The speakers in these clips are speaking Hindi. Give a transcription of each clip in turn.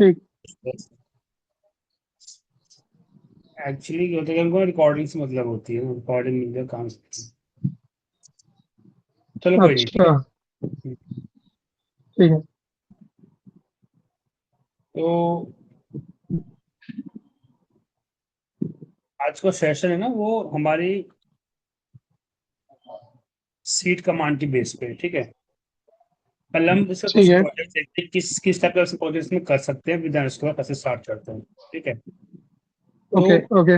ठीक। एक्चुअली क्या होता है कि हमको रिकॉर्डिंग से मतलब होती है, रिकॉर्डिंग मिल जाए काम से। चलो कोई नहीं, ठीक अच्छा। है। ठीक है। तो आज का सेशन है ना, वो हमारी सीट कमांड की बेस पे है, ठीक है। कल हम इसका कुछ ठीक है। प्रोजेक्ट देखते हैं, किस किस टाइप का प्रोजेक्ट में कर सकते हैं, विद उसके बाद कैसे स्टार्ट करते हैं, ठीक है। तो ओके। ओके।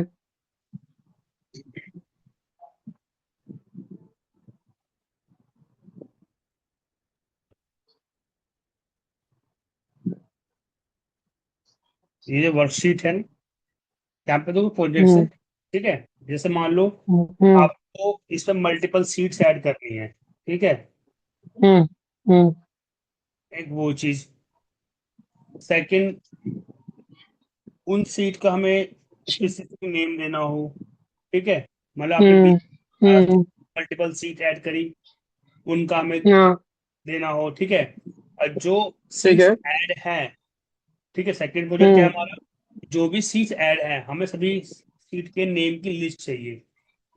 ये जो वर्कशीट है ना, यहाँ पे दो प्रोजेक्ट्स है, हम्म। ठीक है। जैसे मान लो हम्म। आपको इसमें मल्टीपल सीट्स ऐड करनी है, ठीक है। हम्म। हम्म। एक वो चीज। सेकंड, उन सीट का हमें स्पेसिफिक नेम देना हो, ठीक है। मतलब आपने हम्म। हम्म। मल्टीपल सीट ऐड करी, उनका हमें हाँ। देना हो, ठीक है। और जो ठीक सीट्स है। ऐड है, ठीक है। सेकंड प्रोजेक्ट क्या है हम्म। हमारा, जो भी सीट्स ऐड है हमें सभी सीट के नेम की लिस्ट चाहिए।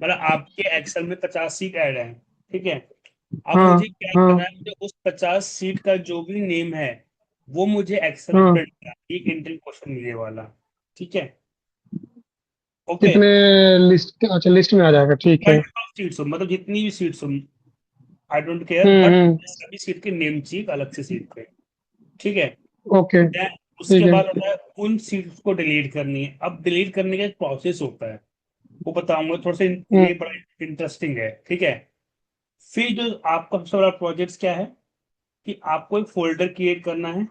मतलब आपके एक्सेल में 50 सीट ऐड है, ठीक है। अब हाँ। मुझे क्या करना हाँ। है, मुझे उस 50 सीट का जो भी नेम है वो मुझे एक्सेल में हाँ। प्रिंट करना है, एक इंटरव्यू क्वेश्चन मिलने वाला, ठीक है। ओके। कितने लिस्ट, अच्छा लिस्ट में आ जाएगा, ठीक है। मल्टीपल सीट्स हो, मतलब जितनी भी सीट्स हो, I don't care, hmm. But hmm. सभी सीट के नेम चाहिए अलग से सीट पे, ठीक है। ओके। Then ठीक उसके है। बाद होता है उन सीट्स को डिलीट करनी है। अब डिलीट करने का एक प्रोसेस होता है, वो बताऊंगा थोड़ा सा। हम्म। ये बड़ा इंटरेस्टिंग है, ठीक है। फिर जो आपका सबसे बड़ा प्रोजेक्ट क्या है, कि आपको एक फोल्डर क्रिएट करना है,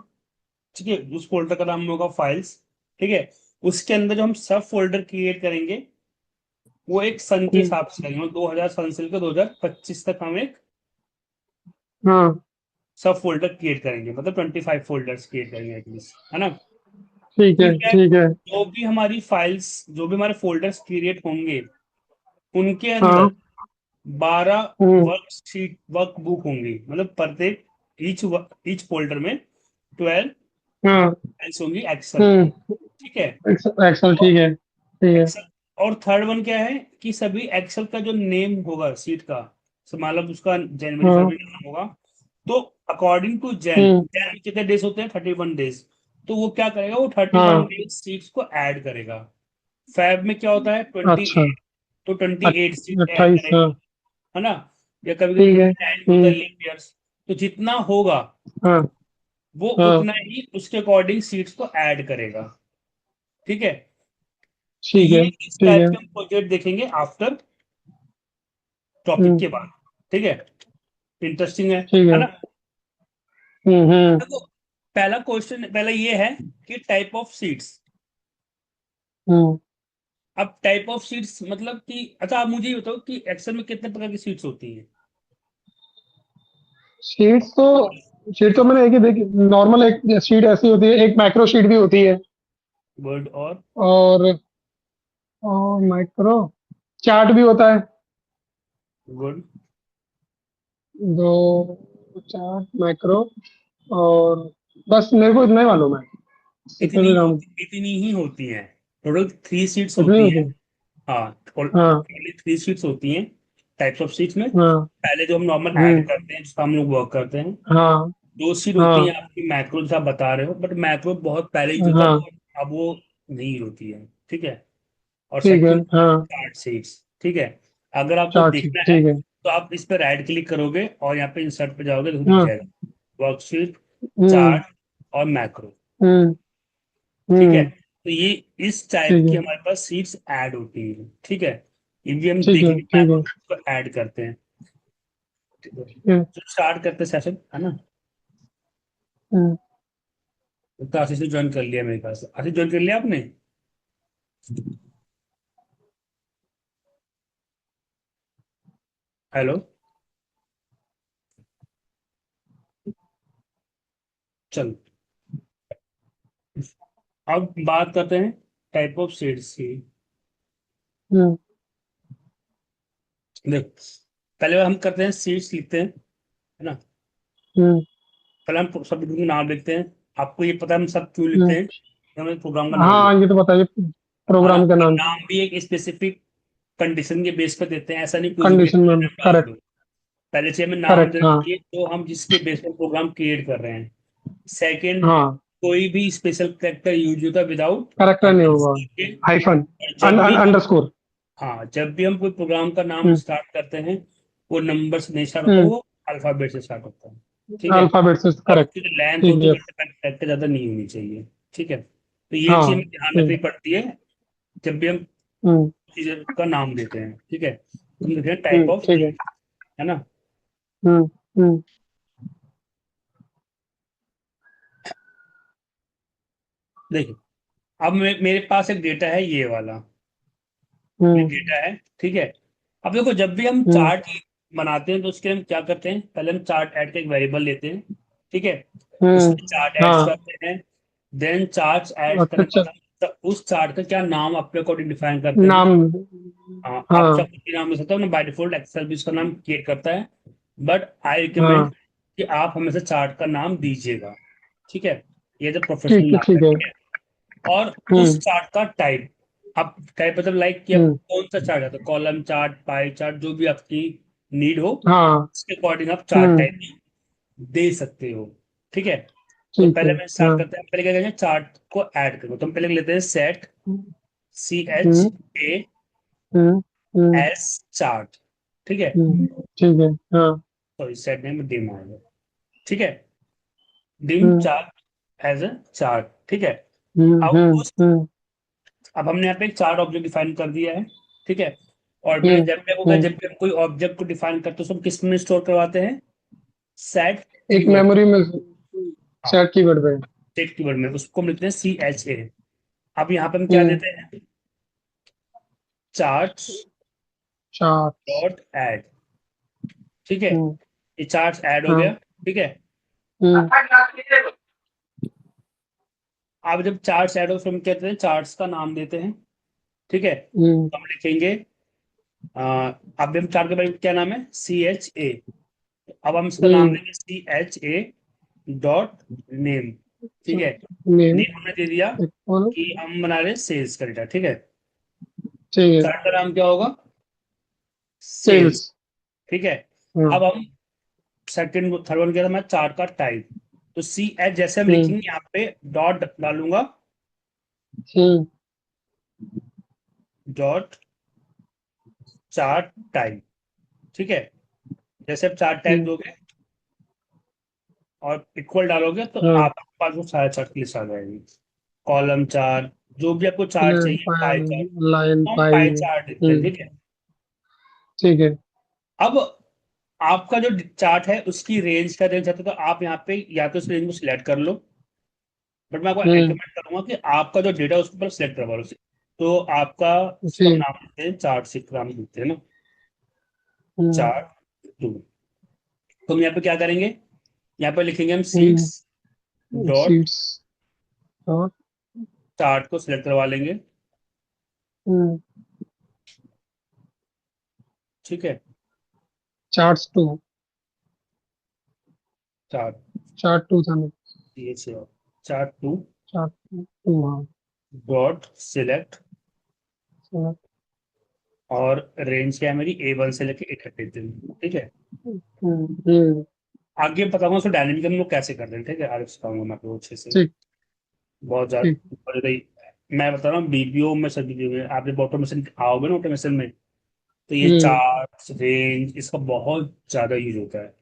ठीक है। उस फोल्डर का नाम होगा फाइल्स, ठीक है। उसके अंदर जो हम सब फोल्डर क्रिएट करेंगे, वो एक सन के हम्म। हिसाब से करेंगे। 2000 सन से लेकर 2025 तक हम एक हाँ। सब फोल्डर क्रिएट करेंगे, मतलब 25 फोल्डर्स क्रिएट करेंगे एटलीस्ट, है ना। ठीक फिर है। क्या है, ठीक है। जो भी हमारी फाइल्स, जो भी हमारे फोल्डर्स क्रिएट होंगे, उनके अंदर हाँ। 12 हम्म। वर्कशीट वर्क बुक होंगी। मतलब प्रत्येक ईच ईच फोल्डर में 12 हाँ। फाइल्स होंगी एक्सेल की, हम्म। ठीक है। एक्सेल, ठीक है। ठीक है। एक्सेल। और थर्ड वन क्या है, कि सभी एक्सेल का जो नेम होगा सीट का, मतलब उसका जनवरी हाँ। फरवरी नाम होगा। तो अकॉर्डिंग टू जैन, हम्म। जैन में कितने डेज होते हैं, 31 डेज। तो वो क्या करेगा, वो 31 डेज हाँ। सीट्स को ऐड करेगा। फैब में क्या होता है, ट्वेंटी अच्छा। एट तो 28 सीट ऐड 28, करेगा, हाँ। है ना। या कभी कभी ठीक है। 29 होता है, हम्म। Leap years. तो जितना होगा हाँ। वो हाँ। उतना ही उसके अकॉर्डिंग सीट्स को ऐड करेगा, ठीक है। तो ठीक ये है। इस ठीक टाइप है। के हम प्रोजेक्ट देखेंगे आफ्टर टॉपिक हम्म। के बाद, ठीक है। इंटरेस्टिंग ठीक है है। ना। हम्म। हम्म। देखो, पहला क्वेश्चन पहला ये है कि टाइप ऑफ सीट्स। हम्म। अब टाइप ऑफ सीट्स मतलब कि, अच्छा आप मुझे ये बताओ कि एक्सेल में कितने प्रकार की सीट्स होती हैं। शीट्स तो शीट तो मैंने एक ही देखी। नॉर्मल एक शीट ऐसी होती है, एक मैक्रो शीट भी होती है। वर्ड और और माइक्रो चार्ट भी होता है। गुड। दो चार्ट मैक्रो, और बस मेरे को इतना ही मालूम है। इतने इतनी से ही काम। होती, इतनी ही होती हैं। टोटल 3 सीट्स इतनी होती होती हैं। है। हाँ, हाँ। टोटली 3 सीट्स होती हैं। टाइप्स ऑफ सीट्स में हाँ। पहले जो हम नॉर्मल ऐड हम्म। करते हैं, जिसका हम लोग वर्क करते हैं, हाँ। 2 सीट होती हैं हाँ। आपकी मैक्रो, जैसा आप बता रहे हो। बट मैक्रो बहुत पहले ही जो था हाँ। वो, अब वो नहीं होती है, ठीक है। और ठीक है। सेकंड, हाँ। चार्ट सीट्स, ठीक है। अगर आपको चार्ट शीट, देखना है ठीक है। तो आप इस पर राइट क्लिक करोगे और यहाँ पे इंसर्ट पे जाओगे तो दिख हाँ। जाएगा, वर्कशीट, हम्म। चार्ट और मैक्रो, हम्म। ठीक है। हम्म। तो ये इस टाइप ठीक की है। हमारे पास सीट्स ऐड होती है, ठीक है। ये भी हम ठीक है। देखेंगे ठीक है। मैक्रो को ऐड करते हैं, ठीक है। ठीक है। तो स्टार्ट करते सेशन, है ना। हम्म। तो आशीष ने ज्वाइन कर लिया मेरे पास। आशीष ज्वाइन कर लिया आपने। हेलो। चल, अब बात करते हैं टाइप ऑफ सीट्स की। हम्म। देख, पहले हम करते हैं सीट्स लिखते हैं, है ना। हम्म। पहले हम सब्जेक्ट का नाम लिखते हैं, आपको ये पता है हम सब क्यों लिखते हम्म, हैं? हमें प्रोग्राम का नाम हाँ ये तो बताइए, है ना। प्रोग्राम का और नाम। नाम भी एक स्पेसिफिक कंडीशन के बेस पे देते हैं, ऐसा नहीं कुछ भी कंडीशन में, डाल करेक्ट। दो। पहले से हमें नाम करेक्ट, देना हाँ। चाहिए तो हम जिसके बेस पर प्रोग्राम क्रिएट कर रहे हैं। सेकंड, हाँ, कोई भी स्पेशल कैरेक्टर यूज होता विदाउट करेक्टर नहीं होगा। अंडरस्कोर के। हाइफन, और जब भी अंडरस्कोर। हाँ, जब भी हम कोई प्रोग्राम का नाम हम्म। स्टार्ट करते हैं, वो नंबर से नहीं स्टार्ट होता, हम्म। वो अल्फाबेट से स्टार्ट होता है। ठीक है। अल्फाबेट से, और करेक्ट। उसकी जो लेंथ ठीक होती है है। वो ज्यादा नहीं होनी चाहिए। ठीक है, तो ये चीज हाँ। हमें ध्यान रखनी ठीक। पड़ती है जब भी हम हम्म। चीज का नाम देते हैं। ठीक है, तो हम लिखते हैं टाइप ऑफ ठीक है। नेम, है ना। हम्म। हम्म। देखिए, अब मेरे पास एक डेटा है ये वाला, ये हम्म। डेटा है। ठीक है, अब देखो जब भी हम हम्म। चार्ट बनाते हैं तो उसके लिए हम क्या करते हैं, पहले हम चार्ट ऐड का एक वेरिएबल लेते हैं। ठीक है, हम्म। उसमें चार्ट ऐड हाँ। करते हैं। देन चार्ट ऐड अच्छा, करने के अच्छा। बाद हम उस चार्ट का क्या नाम अपने अकॉर्डिंग डिफाइन करते हैं। नाम। हाँ, आप हाँ। सब कुछ भी नाम ले सकते हो ना, बाय डिफॉल्ट एक्सेल भी उसका नाम क्रिएट करता है। बट आई रिकमेंड हाँ। कि आप हमेशा चार्ट का नाम दीजिएगा। ठीक है, ये तो प्रोफेशनल ठीक है, नाम है। ठीक है। ठीक है, और उस हम्म। चार्ट का टाइप, आप टाइप मतलब लाइक कि आप हम्म। कौन सा चार्ट है, तो कॉलम चार्ट, पाई चार्ट, जो भी आपकी नीड हो हाँ। उसके अकॉर्डिंग आप चार्ट हम्म। टाइप दे सकते हो। ठीक है, तो ठीक पहले है। मैं स्टार्ट हाँ। करते हैं, पहले क्या करेंगे, चार्ट को ऐड करो। तो हम पहले लेते हैं set hmm. CHA hmm. Hmm. S chart. ठीक है, ठीक है। हाँ। सॉरी सेट नेम डिम आएगा। ठीक है, dim hmm. Chart as a chart. ठीक है, हम्म। अब हम्म। उस हम्म। अब हमने यहाँ पे एक चार्ट ऑब्जेक्ट डिफाइन कर दिया है। ठीक है, और मैं हम्म। जब भी होगा, हम्म। जब भी हम कोई ऑब्जेक्ट को डिफाइन करते हैं तो हम किस में स्टोर करवाते हैं, सेट एक कीवर्ड। मेमोरी में, हाँ, सेट कीवर्ड पे। सेट कीवर्ड में उसको हम लिखते हैं CHA। अब यहाँ पे हम क्या हम्म। देते हैं, चार्ट चार। Dot add. ठीक है, हम्म। ये चार्ट ऐड हो हाँ। गया। ठीक है, हम्म। अब जब चार्ट ऐड हो फिर हम क्या कहते हैं, चार्ट्स का नाम देते हैं। ठीक है, हम्म। तो हम लिखेंगे अब हम चार्ट के बारे में क्या नाम है, CHA। अब हम इसका नाम हम्म। देंगे CHA डॉट नेम। ठीक है, नेम। नेम हमने दे दिया इक्वल। कि हम बना रहे हैं सेल्स का डेटा। ठीक है, ठीक है। चार्ट का नाम क्या होगा, सेल्स। सेल्स। ठीक है, हाँ। अब हम सेकंड थर्ड वन किया था हमारा चार्ट का टाइप। तो CH जैसे हम हम्म। लिखेंगे यहाँ पे डॉट डालूंगा, हम्म। Dot chart type. ठीक है, जैसे आप चार्ट टाइप हम्म। दोगे और इक्वल डालोगे तो हाँ। आपके पास वो सारा चार्ट की लिस्ट आ जाएगी। कॉलम चार्ट, जो भी आपको चार्ट प्लेन चाहिए, पाई पाई, चार्ट, लाइन हम पाई। पाई चार्ट देते हैं। हम्म। ठीक है, ठीक है। अब आपका जो चार्ट है उसकी रेंज का रेंज आता है, तो आप यहाँ पे या तो उस रेंज को सिलेक्ट कर लो, बट मैं आपको हम्म। रिकमेंड करूंगा कि आपका जो डेटा उसके ऊपर सिलेक्ट करवा लो। तो आपका उसका ठीक। नाम देते हैं, चार्ट शीट का नाम देते हैं ना, हम्म। चार्ट 2। तो हम यहाँ पे क्या करेंगे, यहाँ पे लिखेंगे हम सीट्स हम्म। Dot seats. और। चार्ट को सिलेक्ट करवा लेंगे। हम्म। ठीक है, charts two. Chart chart two था ना। ये चार्ट 2 चार्ट टू, हाँ। डॉट सिलेक्ट, चलो। और रेंज क्या है मेरी A1 से लेके A30 तक। ठीक है, हम्म। आगे बताऊंगा उसको डायनेमिक हम लोग कैसे करते हैं। ठीक है, आगे सिखाऊंगा मैं आपको अच्छे से, ठीक। बहुत ठीक। ज्यादा और मैं बता रहा हूँ BPO में, सभी चीजों में आप जब ऑटोमेशन आओगे ना, ऑटोमेशन में, तो ये हम्म। चार्ट रेंज इसका बहुत ज्यादा यूज होता है।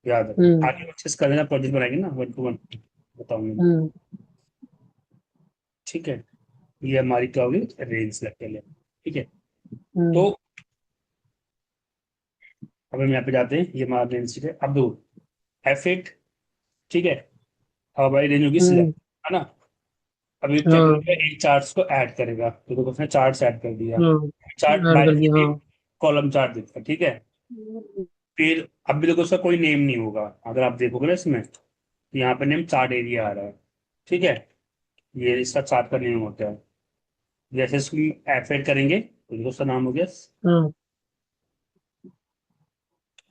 याद रखना, हम्म। आगे अच्छे से करेंगे, प्रोजेक्ट बनाएंगे ना 1 to 1 बताऊंगा। हम्म। ठीक है, ये हमारी क्या होगी, रेंज सेलेक्ट कर लिया। ठीक है, हम्म। तो अब हम यहाँ पे जाते हैं, ये हमारा रेंज है। अब दो F8। ठीक है, अब हमारी रेंज होगी हम्म। सिलेक्ट, है ना। अभी क्या हाँ। करेगा, एक चार्ट्स को ऐड करेगा, तो देखो उसने चार्ट्स ऐड कर दिया। हाँ। चार्ट ऐड बाय कर दिया, डिफॉल्ट हाँ। कॉलम चार्ट देता है। ठीक है, फिर अब भी देखो उसका कोई नेम नहीं होगा, अगर आप देखोगे ना इसमें, तो यहाँ पे नेम चार्ट एरिया आ रहा है। ठीक है, ये इसका चार्ट का नेम होता है। जैसे इसको ऐड करेंगे तो देखो उसका नाम हो गया, हाँ।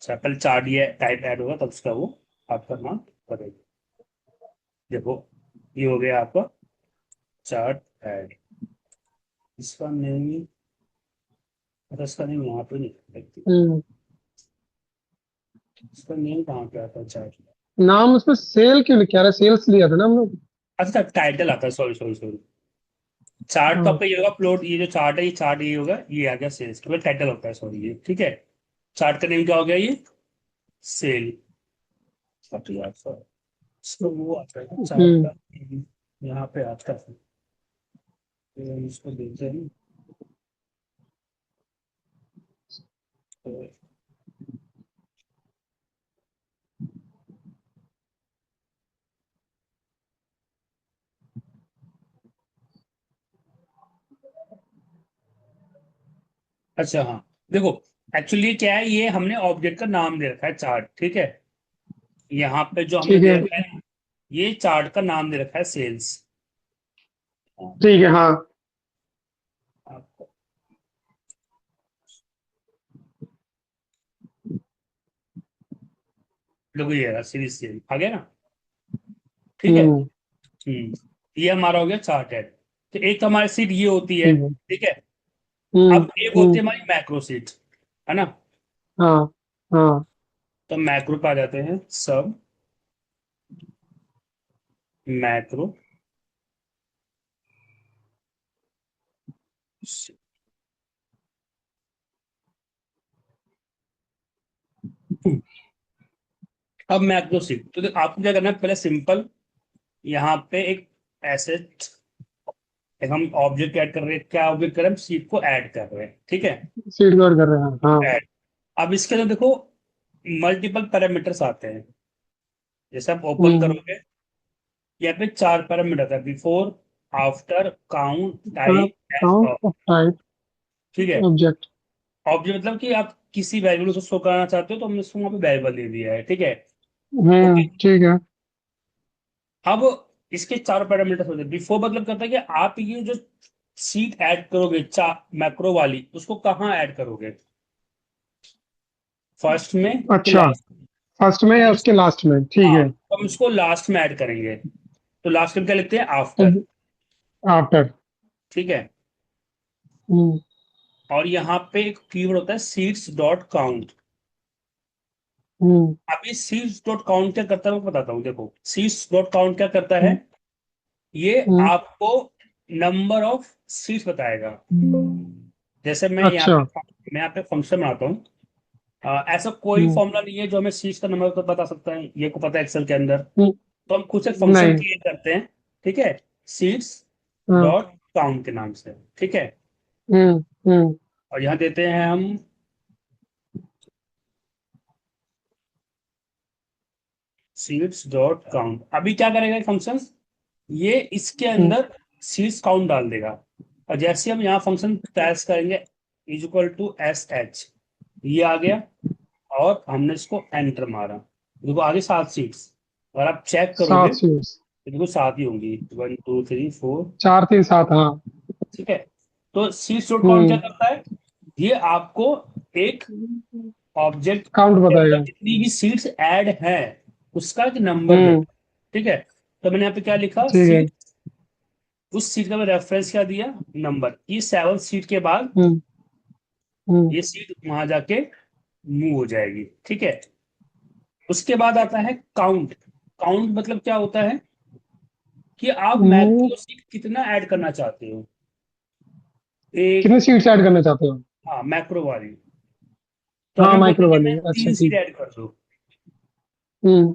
पहले चार्ट ये टाइप ऐड होगा तब उसका वो आपका नाम बदलेगा। देखो ये हो गया आपका चार्ट ऐड। इसका नेम, अच्छा इसका नेम यहाँ पे नहीं है। हम्म। इसका नेम कहाँ पे आता है चार्ट? नाम उसमें सेल क्यों लिखा है? सेल्स लिया था ना हम लोग। अच्छा टाइटल आता है, सॉरी सॉरी सॉरी। चार्ट तो हाँ। आपका ये होगा प्लॉट, ये जो चार्ट है ये चार्ट ये होगा, ये आ गया सेल्स का टाइटल होता है, सॉरी ये ठीक है। चार्ट का नेम क्या हो गया ये? सेल। अब यार सर, इसको वो आता है ना चार्ट हम्म। का, यहाँ पे आता है। तो हम इसको देखते हैं। तो अच्छा हाँ, देखो एक्चुअली क्या है, ये हमने ऑब्जेक्ट का नाम दे रखा है चार्ट, ठीक है। यहाँ पे जो हमने ठीक दे है। रखा है ना, ये चार्ट का नाम दे रखा है सेल्स। ठीक है। हाँ। आपको देखो ये रहा सीरीज सेल आ गया ना, ठीक है। हम्म। ये हमारा हो गया चार्ट है। तो एक तो हमारी सीट ये होती है, ठीक है। ठीक है। हम्म। अब एक होती हम्म। है हमारी मैक्रो सीट, है ना। हाँ। हाँ। तो मैक्रो पे आ जाते हैं, सब मैक्रो। अब मैक्रो सीट, तो आपको क्या करना है, पहले सिंपल यहाँ पे एक एसेट, एक हम ऑब्जेक्ट ऐड कर रहे हैं, क्या ऑब्जेक्ट कर रहे हैं, हम सीट को ऐड कर रहे हैं, ठीक है। सीट कवर कर रहे हैं, हाँ। ऐड। अब इसके अंदर देखो मल्टीपल पैरामीटर्स आते हैं। जैसे आप ओपन हम्म। करोगे, यहाँ पे 4 पैरामीटर आता है, before, after, count, type and count of, of type ठीक है। ऑब्जेक्ट। ऑब्जेक्ट मतलब कि आप किसी वैल्यू को शो कराना चाहते हो तो हमने उसको वहां पे वेरिएबल दे दिया है, ठीक है। ओके। ठीक है। अब इसके 4 पैरामीटर्स होते हैं। बिफोर मतलब करता है कि आप ये जो सीट ऐड करोगे मैक्रो वाली, उसको कहाँ ऐड करोगे, फर्स्ट में कि अच्छा, लास्ट? फर्स्ट में या उसके लास्ट में? ठीक हाँ, है। तो हम इसको लास्ट में ऐड करेंगे, तो लास्ट में क्या लिखते हैं, आफ्टर, आफ्टर। ठीक है। हम्म। और यहाँ पे एक कीवर्ड होता है सीट्स डॉट काउंट। हम्म। अभी सीट्स डॉट काउंट क्या करता है मैं बताता हूँ, देखो सीट्स डॉट काउंट क्या करता है, हम्म। ये हम्म। आपको नंबर ऑफ सीट्स बताएगा। जैसे अच्छा। मैं यहाँ पे फंक्शन बनाता हूँ। ऐसा कोई हम्म। फॉर्मूला नहीं है जो हमें सीट्स का नंबर बता सकता है, ये को पता है एक्सेल के अंदर। हम्म। तो हम खुद से फंक्शन नहीं। क्रिएट करते हैं, ठीक है, सीट्स हाँ। डॉट काउंट के नाम से, ठीक है। हम्म। हम्म। और यहाँ देते हैं हम सीट्स डॉट काउंट। अभी क्या करेगा फंक्शन, ये इसके हम्म। अंदर सीट्स काउंट डाल देगा। और जैसे हम यहाँ फंक्शन टैच करेंगे, is equal to S H, ये आ गया, और हमने इसको एंटर मारा, देखो आगे 7 सीट्स। अगर आप चेक करोगे 7 सीट्स। तो देखो 7 ही होंगी, 1 2 3 4, 4 3 7, हाँ। ठीक है। तो सीट्स डॉट काउंट क्या हम्म। करता है, ये आपको एक ऑब्जेक्ट काउंट के अंदर बताएगा। जितनी भी सीट्स ऐड है उसका एक नंबर हम्म। देता है, ठीक है। तो मैंने यहाँ पे क्या लिखा, ठीक है। सीट, उस सीट का मैं रेफरेंस क्या दिया, नंबर। ये 7 सीट के बाद हम्म। हम्म। ये सीट वहां जाके मूव हो जाएगी, ठीक है। उसके बाद आता है काउंट। काउंट मतलब क्या होता है कि आप मूव। मैक्रो सीट कितना ऐड करना चाहते हो, एक, कितने सीट्स ऐड करना चाहते हो? हाँ मैक्रो वाली। तो हाँ, हमें बोलते माइक्रो हैं कि वाली, मैं अच्छा 3 सीट ठीक। ऐड कर दो। हम्म।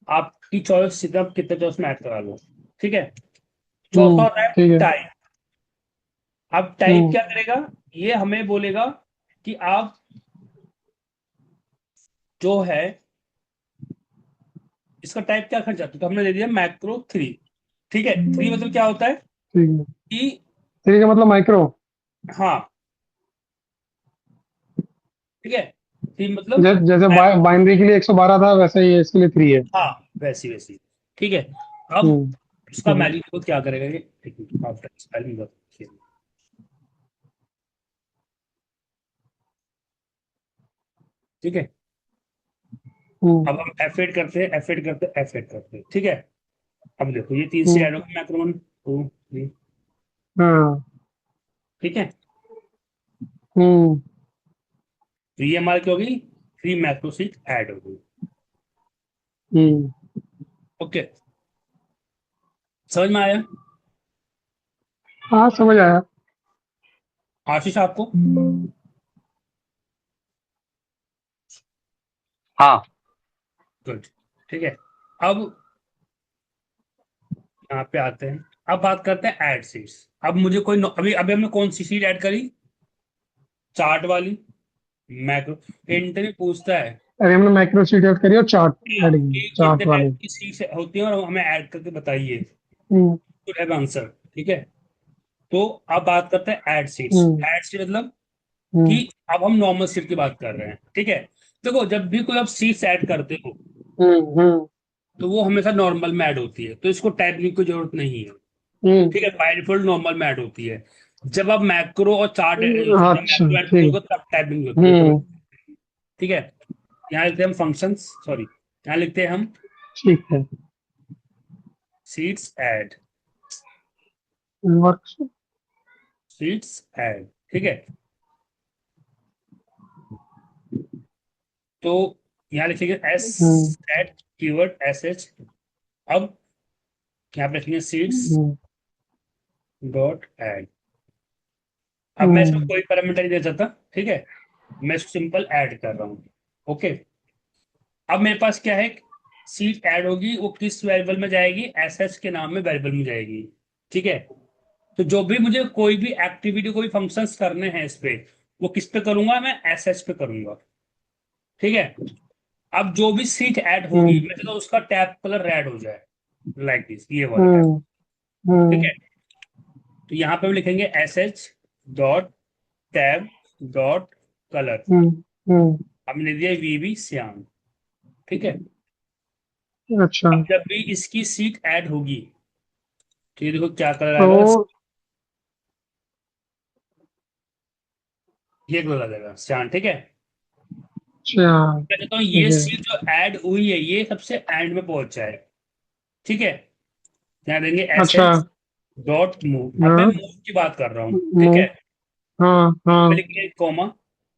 आपकी चॉइस से आप कितने चॉइस में ऐड करा लो, ठीक है। चौथा हम्म। होता है ठीक है। टाइप। अब टाइप हम्म। क्या करेगा, ये हमें बोलेगा कि आप जो है इसका टाइप क्या कर जाते, तो हमने दे दिया मैक्रो 3, ठीक है। 3 मतलब क्या होता है ठीक है। कि, ठीक है, मतलब माइक्रो। हाँ ठीक है, 3 मतलब जैसे मैक्रो, बाइनरी के लिए 112 था, वैसे ही इसके लिए 3 है। हाँ वैसी वैसी, ठीक है। अब हम्म। उसका ठीक है। वैल्यू को क्या करेगा ये, एक मिनट, आफ्टर स्पेलिंग बताइए। ठीक है। हम्म। अब हम एफ8 करते हैं, एफ8 करते हैं, एफ8 करते हैं, ठीक है। अब देखो ये 3 से हम्म ऐड होगा मैक्रो 1 2 3, हाँ ठीक है। हम्म तो ये हमारी क्या होगी, 3 मैक्रो सीट ऐड हो गई। हम्म ओके, समझ में आया हाँ समझ आया। आशीष आपको? हाँ। गुड, ठीक है। अब यहाँ पे आते हैं, अब बात करते हैं ऐड सीट्स। अब मुझे कोई अभी अभी हमने कौन सी सीट ऐड करी, चार्ट वाली मैक्रो। इंटरव्यू पूछता है अरे हमने माइक्रो शीट ऐड करी और चार्ट ऐड की, कि चार्ट कितने वाली। टाइप की सीट्स होती हैं और हमें ऐड करके बताइए, हम्म तो हैव आंसर, ठीक है। तो अब बात करते हैं ऐड सीट्स। हम्म ऐड सीट मतलब हम्म कि अब हम नॉर्मल सीट की बात कर रहे हैं, ठीक है। देखो जब भी कोई आप सीट्स ऐड करते हो हम्म तो वो हमेशा नॉर्मल में ऐड होती है, तो इसको टाइपिंग की जरूरत नहीं है, ठीक है। हम्म बाय डिफॉल्ट नॉर्मल में ऐड होती है। जब आप मैक्रो और चार्ट जब अच्छा मैक्रो ऐड ठीक। करोगे तब टाइपिंग होती है, तो हम्म ठीक है। यहाँ लिखते हैं हम फंक्शंस, सॉरी यहाँ लिखते हैं हम ठीक है। Seats add, work. Seats add, ठीक है। तो यहाँ लिखेंगे एस हम्म एड कीवर्ड एस एच। अब यहाँ पे लिखेंगे सीट्स हम्म डॉट ऐड। अब मैं इसमें हम्म कोई पैरामीटर नहीं दे सकता, ठीक है, मैं इसको सिंपल ऐड कर रहा हूँ। ओके, अब मेरे पास क्या है, सीट ऐड होगी, वो किस वेरिएबल में जाएगी, एस एच के नाम में वेरिएबल में जाएगी, ठीक है। तो जो भी मुझे कोई भी एक्टिविटी कोई फंक्शंस करने हैं इस पे, वो किस पे करूंगा, मैं एस एच पे करूंगा, ठीक है। अब जो भी सीट ऐड होगी, हम्म मैं चाहता हूं उसका टैब कलर रेड हो जाए, लाइक दिस, ये वाला टैब, हम्म ठीक हम्म है। तो यहाँ पे हम लिखेंगे S H dot tab dot colour. Hmm हमने दिया वीबी श्याम, ठीक है। अच्छा। अब जब भी इसकी सीट ऐड होगी, तो ये देखो क्या कलर तो आएगा, ये कलर आ जाएगा श्याम, ठीक है। अच्छा मैं कहता हूँ ठीक ये है। सीट जो ऐड हुई है ये सबसे एंड में पहुंच जाए, ठीक है। यहाँ देंगे एस अच्छा। H dot move. अब मैं हाँ मूव की बात कर रहा हूँ, ठीक है। मूव। हाँ मैं हाँ लिखेंगे कॉमा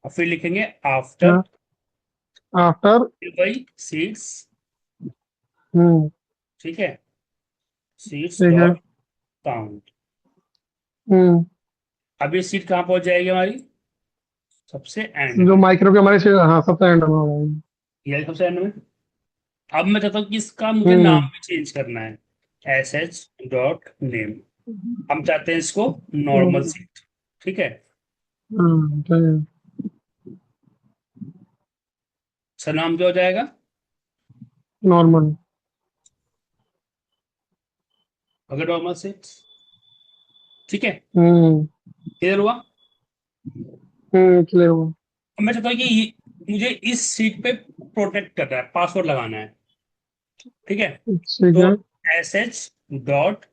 और फिर लिखेंगे आफ्टर हाँ आफ्टर। बाई सीट्स, हम्म ठीक है, सीट्स ठीक है। Dot count. हम्म अब ये सीट कहाँ पहुंच जाएगी हमारी, सबसे एंड जो में, माइक्रो की हमारी हाँ सबसे एंड में हो जाएगी। ये सबसे एंड में। अब मैं चाहता हूँ कि इसका मुझे नाम हम्म भी चेंज करना है, एस एच डॉट नेम। हम चाहते हैं इसको नॉर्मल हम्म, सीट, ठीक है। ठीक है। सर नाम क्या हो जाएगा, नॉर्मल। अगर नॉर्मल सीट, ठीक है। हम्म क्लियर हुआ। क्लियर हुआ। अब मैं चाहता हूँ कि मुझे इस सीट पे प्रोटेक्ट करना है, पासवर्ड लगाना है, ठीक है। ठीक तो है। S H dot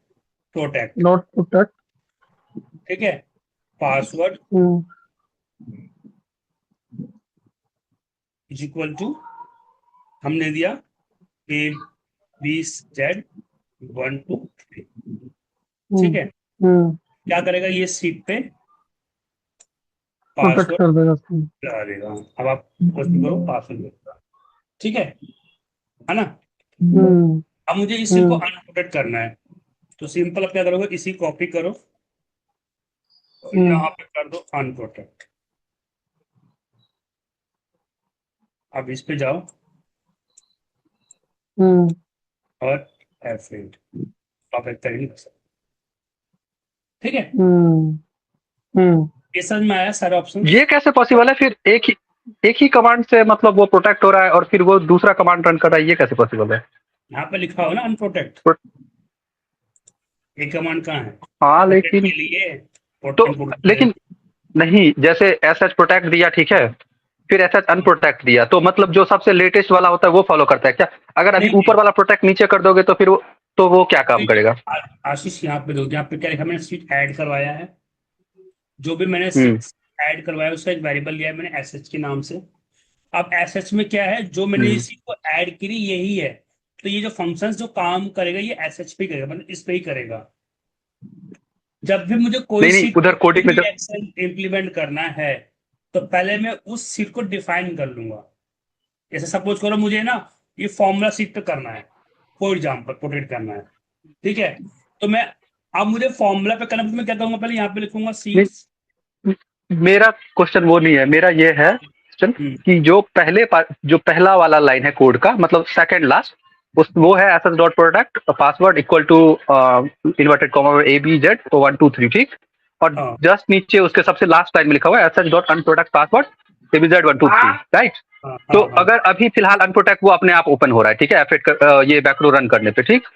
protect, dot protect. ठीक है, password hmm is equal to, हमने दिया ए बी जेड 1 2 3, ठीक हम्म है। हम्म क्या करेगा ये सीट पे प्रोटेक्ट पासवर्ड कर देगा उसको। लगा देगा। अब आप क्वेश्चन करो पासवर्ड लगेगा, ठीक है ना। हम्म अब मुझे इस सीट को हम्म अनप्रोटेक्ट करना है, तो सिंपल आप क्या करोगे, इसी कॉपी करो और हम्म यहाँ पे कर दो अनप्रोटेक्ट। अब इस पे जाओ हम्म और एफ8 आप एक तरीके कर सकते, ठीक है। हम्म हम्म ये समझ में आया सारे ऑप्शंस। ये कैसे पॉसिबल है फिर? एक ही कमांड से मतलब वो प्रोटेक्ट हो रहा है और फिर वो दूसरा कमांड रन कर रहा है, ये कैसे पॉसिबल है? यहाँ पे लिखा हो ना अनप्रोटेक्ट, ये कमांड कहाँ है, हाँ प्रोटेक्ट लेकिन के लिए, तो अनप्रोटेक्ट के लिए। लेकिन नहीं, जैसे एस एच प्रोटेक्ट दिया ठीक है, फिर एस एच अनप्रोटेक्ट दिया, तो मतलब जो सबसे लेटेस्ट वाला होता है वो फॉलो करता है क्या? अगर अभी नहीं ऊपर नहीं, वाला प्रोटेक्ट नीचे कर दोगे तो फिर वो, तो वो क्या काम तो करेगा? आशीष यहाँ पे दो, यहाँ पे क्या लिखा, मैंने सीट ऐड करवाया है, जो भी मैंने हम्म सीट ऐड करवाया उसका एक वेरिएबल लिया है मैंने एस एच के नाम से। अब एस एच में क्या है, जो मैंने हम्म इसी को ऐड करी यही है, तो ये जो फंक्शंस जो काम करेगा ये एसएच पे करेगा, मतलब इस पे ही करेगा। जब भी मुझे कोई नहीं नहीं, सीट उधर कोई कोडिंग में भी जब एक्शन इम्प्लीमेंट करना है तो पहले मैं उस सीट को डिफाइन कर लूंगा। जैसे सपोज करो मुझे ना ये फॉर्मूला सीट पे करना है, फॉर एग्जाम्पल प्रोटेक्ट करना है, ठीक है। तो मैं अब मुझे फॉर्मूला पे करना है, तो मैं क्या करूंगा, पहले यहाँ पे लिखूंगा नहीं, सीट्स। मेरा क्वेश्चन वो नहीं है, मेरा ये है क्वेश्चन हम्म। कि जो पहला वाला लाइन है कोड का, मतलब सेकंड लास्ट, उस वो है S S dot product password equal to inverted comma A B Z 1 2 3, ठीक। और हाँ जस्ट नीचे उसके सबसे लास्ट लाइन में लिखा हुआ है S H dot unprotect password A B Z 1 2 3, right. हाँ तो हाँ हाँ अगर अभी फिलहाल अनप्रोटेक्ट वो अपने आप ओपन हो रहा है, ठीक है, ये बैकरो रन करने पे, ठीक।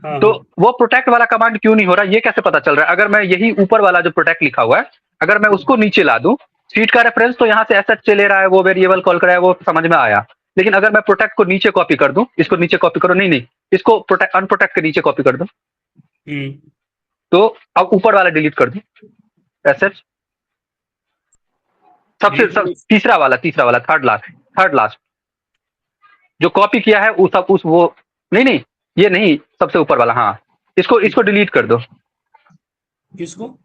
हाँ तो हाँ। वो प्रोटेक्ट वाला कमांड क्यों नहीं हो रहा, ये कैसे पता चल रहा है? अगर मैं यही ऊपर वाला जो प्रोटेक्ट लिखा हुआ है, अगर मैं उसको नीचे ला दूं, सीट का रेफरेंस तो यहाँ से एसएच ले रहा है, वो वेरिएबल कॉल कर रहा है, वो समझ में आया। लेकिन अगर मैं प्रोटेक्ट को नीचे कॉपी कर दूं, इसको नीचे कॉपी करो, नहीं नहीं, इसको प्रोटेक्ट अनप्रोटेक्ट के नीचे कॉपी कर दूं, हम्म। तो अब ऊपर वाला डिलीट कर दूं, एसएच तीसरा वाला थर्ड लास्ट जो कॉपी किया है उस वो, नहीं नहीं, ये नहीं, सबसे ऊपर वाला, हाँ, इसको डिलीट कर दो, किसको?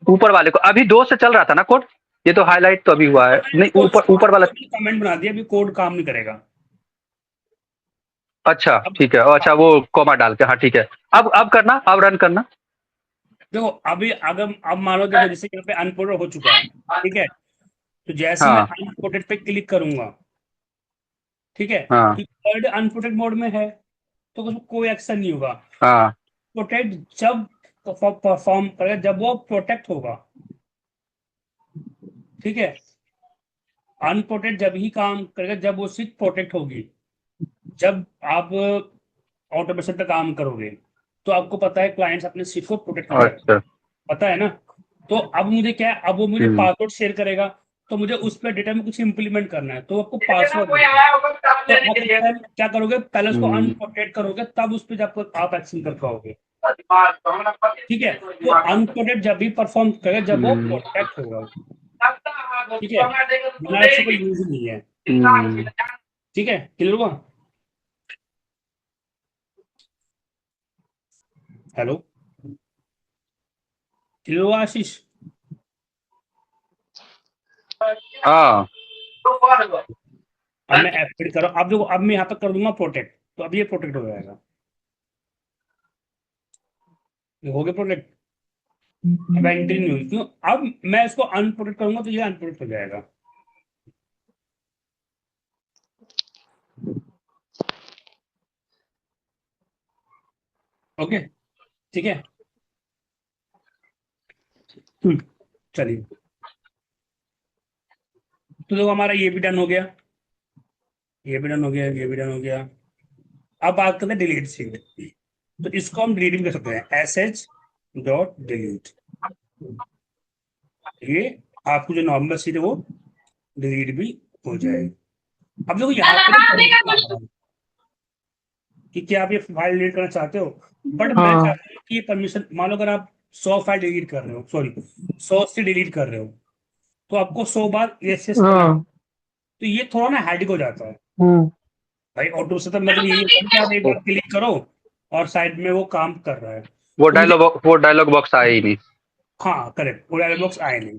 ऊपर वाले को। अभी 2 से चल रहा था ना कोड, ये तो हाईलाइट तो अभी हुआ है, नहीं, इसको इसको ऊपर वाला। कमेंट बना दिया, अभी कोड काम नहीं करेगा। अच्छा अब ठीक है, अच्छा वो कॉमा डाल के, हाँ ठीक है। अब करना, अब रन करना। देखो अभी अगर अब मान लो, देखो जैसे यहाँ पे अनपोर्टेड हो चुका है, ठीक है। तो जैसे मैं हाँ अनपोर्टेड पे क्लिक करूंगा, ठीक है, हाँ तो वर्ड अनप्रोटेक्ट मोड में है, तो उसमें कोई एक्शन नहीं होगा। हाँ। प्रोटेक्ट जब परफॉर्म करेगा जब वो प्रोटेक्ट होगा, ठीक है। अनप्रोटेक्ट जब ही काम करेगा जब वो सीट प्रोटेक्ट होगी। जब आप ऑटोमेशन पे काम करोगे तो आपको पता है क्लाइंट्स अपने सीट को प्रोटेक्ट करके रखते अच्छा। हैं, पता है ना। तो अब मुझे क्या है, अब वो मुझे हम्म पासवर्ड शेयर करेगा, तो मुझे उस पर डेटा में कुछ इंप्लीमेंट करना है, तो आपको पासवर्ड देगा। तो आप पहले क्या करोगे, पहले उसको हम्म, अनप्रोटेक्ट करोगे, तब उस पर जब आप एक्शन कर पाओगे, ठीक है। तो अनप्रोटेक्ट जब भी परफॉर्म करेगा जब वो हम्म, प्रोटेक्ट होगा, ठीक है। बिना इससे कोई यूज नहीं है, हम्म। ठीक है, क्लियर हुआ? हेलो, क्लियर हुआ आशीष? हाँ अब मैं एडिट करो, अब देखो, अब मैं यहाँ पे कर दूंगा प्रोटेक्ट, तो अब ये प्रोटेक्ट हो जाएगा, ये हो गया प्रोटेक्ट। अब एंट्री नहीं हुई, क्यों? अब मैं इसको अनप्रोटेक्ट करूंगा तो ये अनप्रोटेक्ट हो जाएगा। ओके, ठीक है। चलिए, तो देखो हमारा ये भी डन हो गया, ये भी डन हो गया, ये भी डन हो गया। अब बात करते हैं डिलीट सीट। तो इसको हम डिलीट भी कर सकते हैं, एस एच डॉट डिलीट। ये आपको जो नॉर्मल सीट है वो डिलीट भी हो जाएगी। अब देखो यहाँ पे ना permission मांग रहा है कि क्या आप ये फाइल डिलीट करना चाहते हो, बट मैं हाँ चाहता हूँ कि ये परमिशन, मान लो अगर आप 100 फाइल डिलीट कर रहे हो, सॉरी 100 से डिलीट कर रहे हो, तो आपको 100 बार यस करना, हाँ। तो ये थोड़ा ना हेडेक हो जाता है हम्म। भाई। ऑटो से तो मतलब यही होता है कि आप एक बार क्लिक करो और साइड में वो काम कर रहा है, तो मुझे, वो डायलॉग बॉक्स आया ही नहीं। हाँ करेक्ट, वो डायलॉग बॉक्स आए नहीं।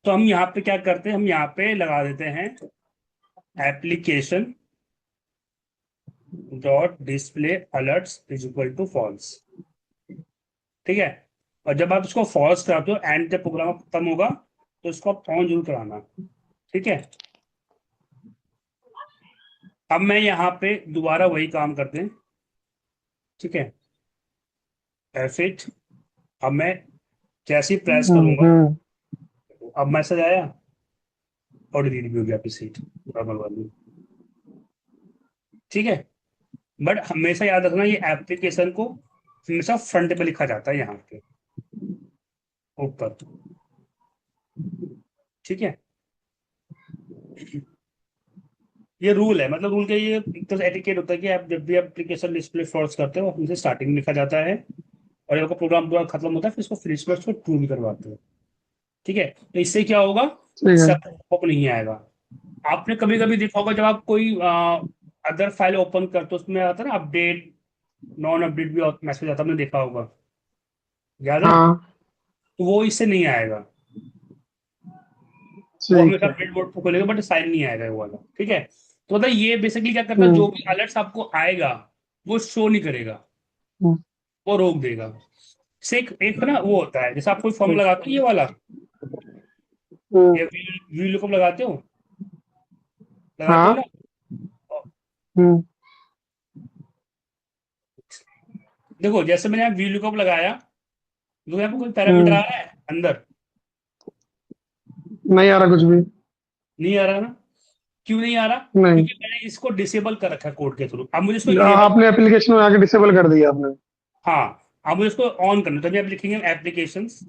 तो हम यहाँ पे क्या करते हैं, हम यहाँ पे लगा देते हैं application dot display alerts is equal to false, ठीक है। और जब आप इसको फॉल्स कराते हो, एंड जब प्रोग्राम खत्म होगा तो इसको आप ऑन जरूर कराना, ठीक है। अब मैं यहाँ पे दोबारा वही काम करते हैं, ठीक है, एफ8। अब मैं जैसे ही प्रेस करूंगा, हम्म। अब मैसेज आया और डिलीट भी हो गया आपकी सीट नॉर्मल वाली, ठीक है। बट हमेशा याद रखना ये एप्लीकेशन को हमेशा फ्रंट पे लिखा जाता है, यहाँ पे ऊपर, ठीक है। ये रूल है, मतलब रूल का ये एक तरह से एटिकेट होता है कि आप जब भी एप्लीकेशन डिस्प्ले फॉल्स करते हो हमसे स्टार्टिंग में लिखा जाता है, और जब आपका प्रोग्राम पूरा खत्म होता है फिर इसको फिनिश में उसको ट्रू भी करवाते हैं, ठीक है। तो इससे क्या होगा, ठीक है। सब पॉप नहीं आएगा। आपने कभी कभी देखा होगा जब आप कोई अदर फाइल ओपन करते हो, उसमें आता है ना अपडेट, नॉन अपडेट भी मैसेज आता है, आपने देखा होगा, याद है? हाँ तो वो इससे नहीं आएगा, वो ठीक हमेशा है। बिल्ड मोड पे खोलेगा बट साइन नहीं आएगा वो वाला, ठीक है? तो मतलब ये बेसिकली क्या करता है, जो हम्म भी अलर्ट्स आपको आएगा वो शो नहीं करेगा, हम्म वो रोक देगा। से एक ना वो होता है, जैसे आप कोई फॉर्म लगाते हो ये वाला, हम्म ये वी लुकअप लगाते हो, लगाते हो हाँ ना? हम्म देखो जैसे मैंने यहाँ वी लुकअप लगाया, तो यहाँ पे कोई पैरामीटर आ हम्म रहा है अंदर? नहीं आ रहा कुछ भी। नहीं आ रहा ना? क्यों नहीं आ रहा? नहीं, क्योंकि मैंने इसको डिसेबल कर रखा है कोड के थ्रू। अब मुझे इसको इनेबल, आपने एप्लीकेशन में आके डिसेबल कर दिया आपने। हाँ, अब मुझे इसको ऑन करना है, तभी आप लिखेंगे एप्लीकेशंस,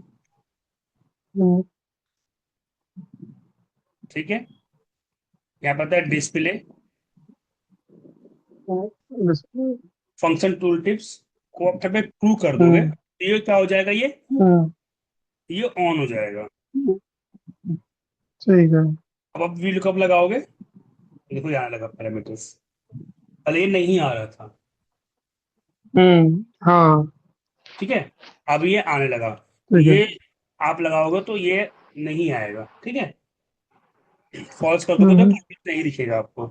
हम्म ठीक है? यहाँ पर आता है डिस्प्ले, हम्म फंक्शन टूल टिप्स को आप जब ट्रू कर दोगे तो ये क्या हो जाएगा, हम्म ये ऑन हो जाएगा। ठीक है। अब आप वी लुकअप लगाओगे, देखो यहाँ लगा पैरामीटर्स, पहले ये नहीं आ रहा था, हाँ ठीक है? अब ये आने लगा, तो ठीक है। ये आप लगाओगे तो ये नहीं आएगा, ठीक है? फॉल्स कर दोगे तो हम्म नहीं दिखेगा आपको।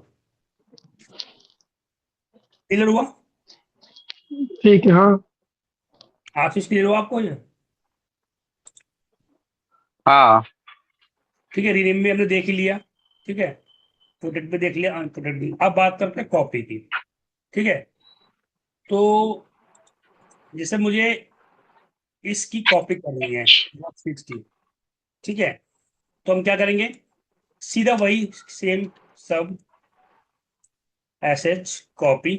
क्लियर हुआ? ठीक है। हाँ आप चीज क्लियर हुआ आपको ये? हाँ। ठीक है, रीनेम भी हमने देख ही लिया, ठीक है? प्रोटेक्ट भी देख लिया, अनप्रोटेक्ट भी। अब बात करते हैं कॉपी की, ठीक है? तो जैसे मुझे इसकी कॉपी करनी है वर्कशीट की, ठीक है? तो हम क्या करेंगे, सीधा वही सेम सब एसएच कॉपी,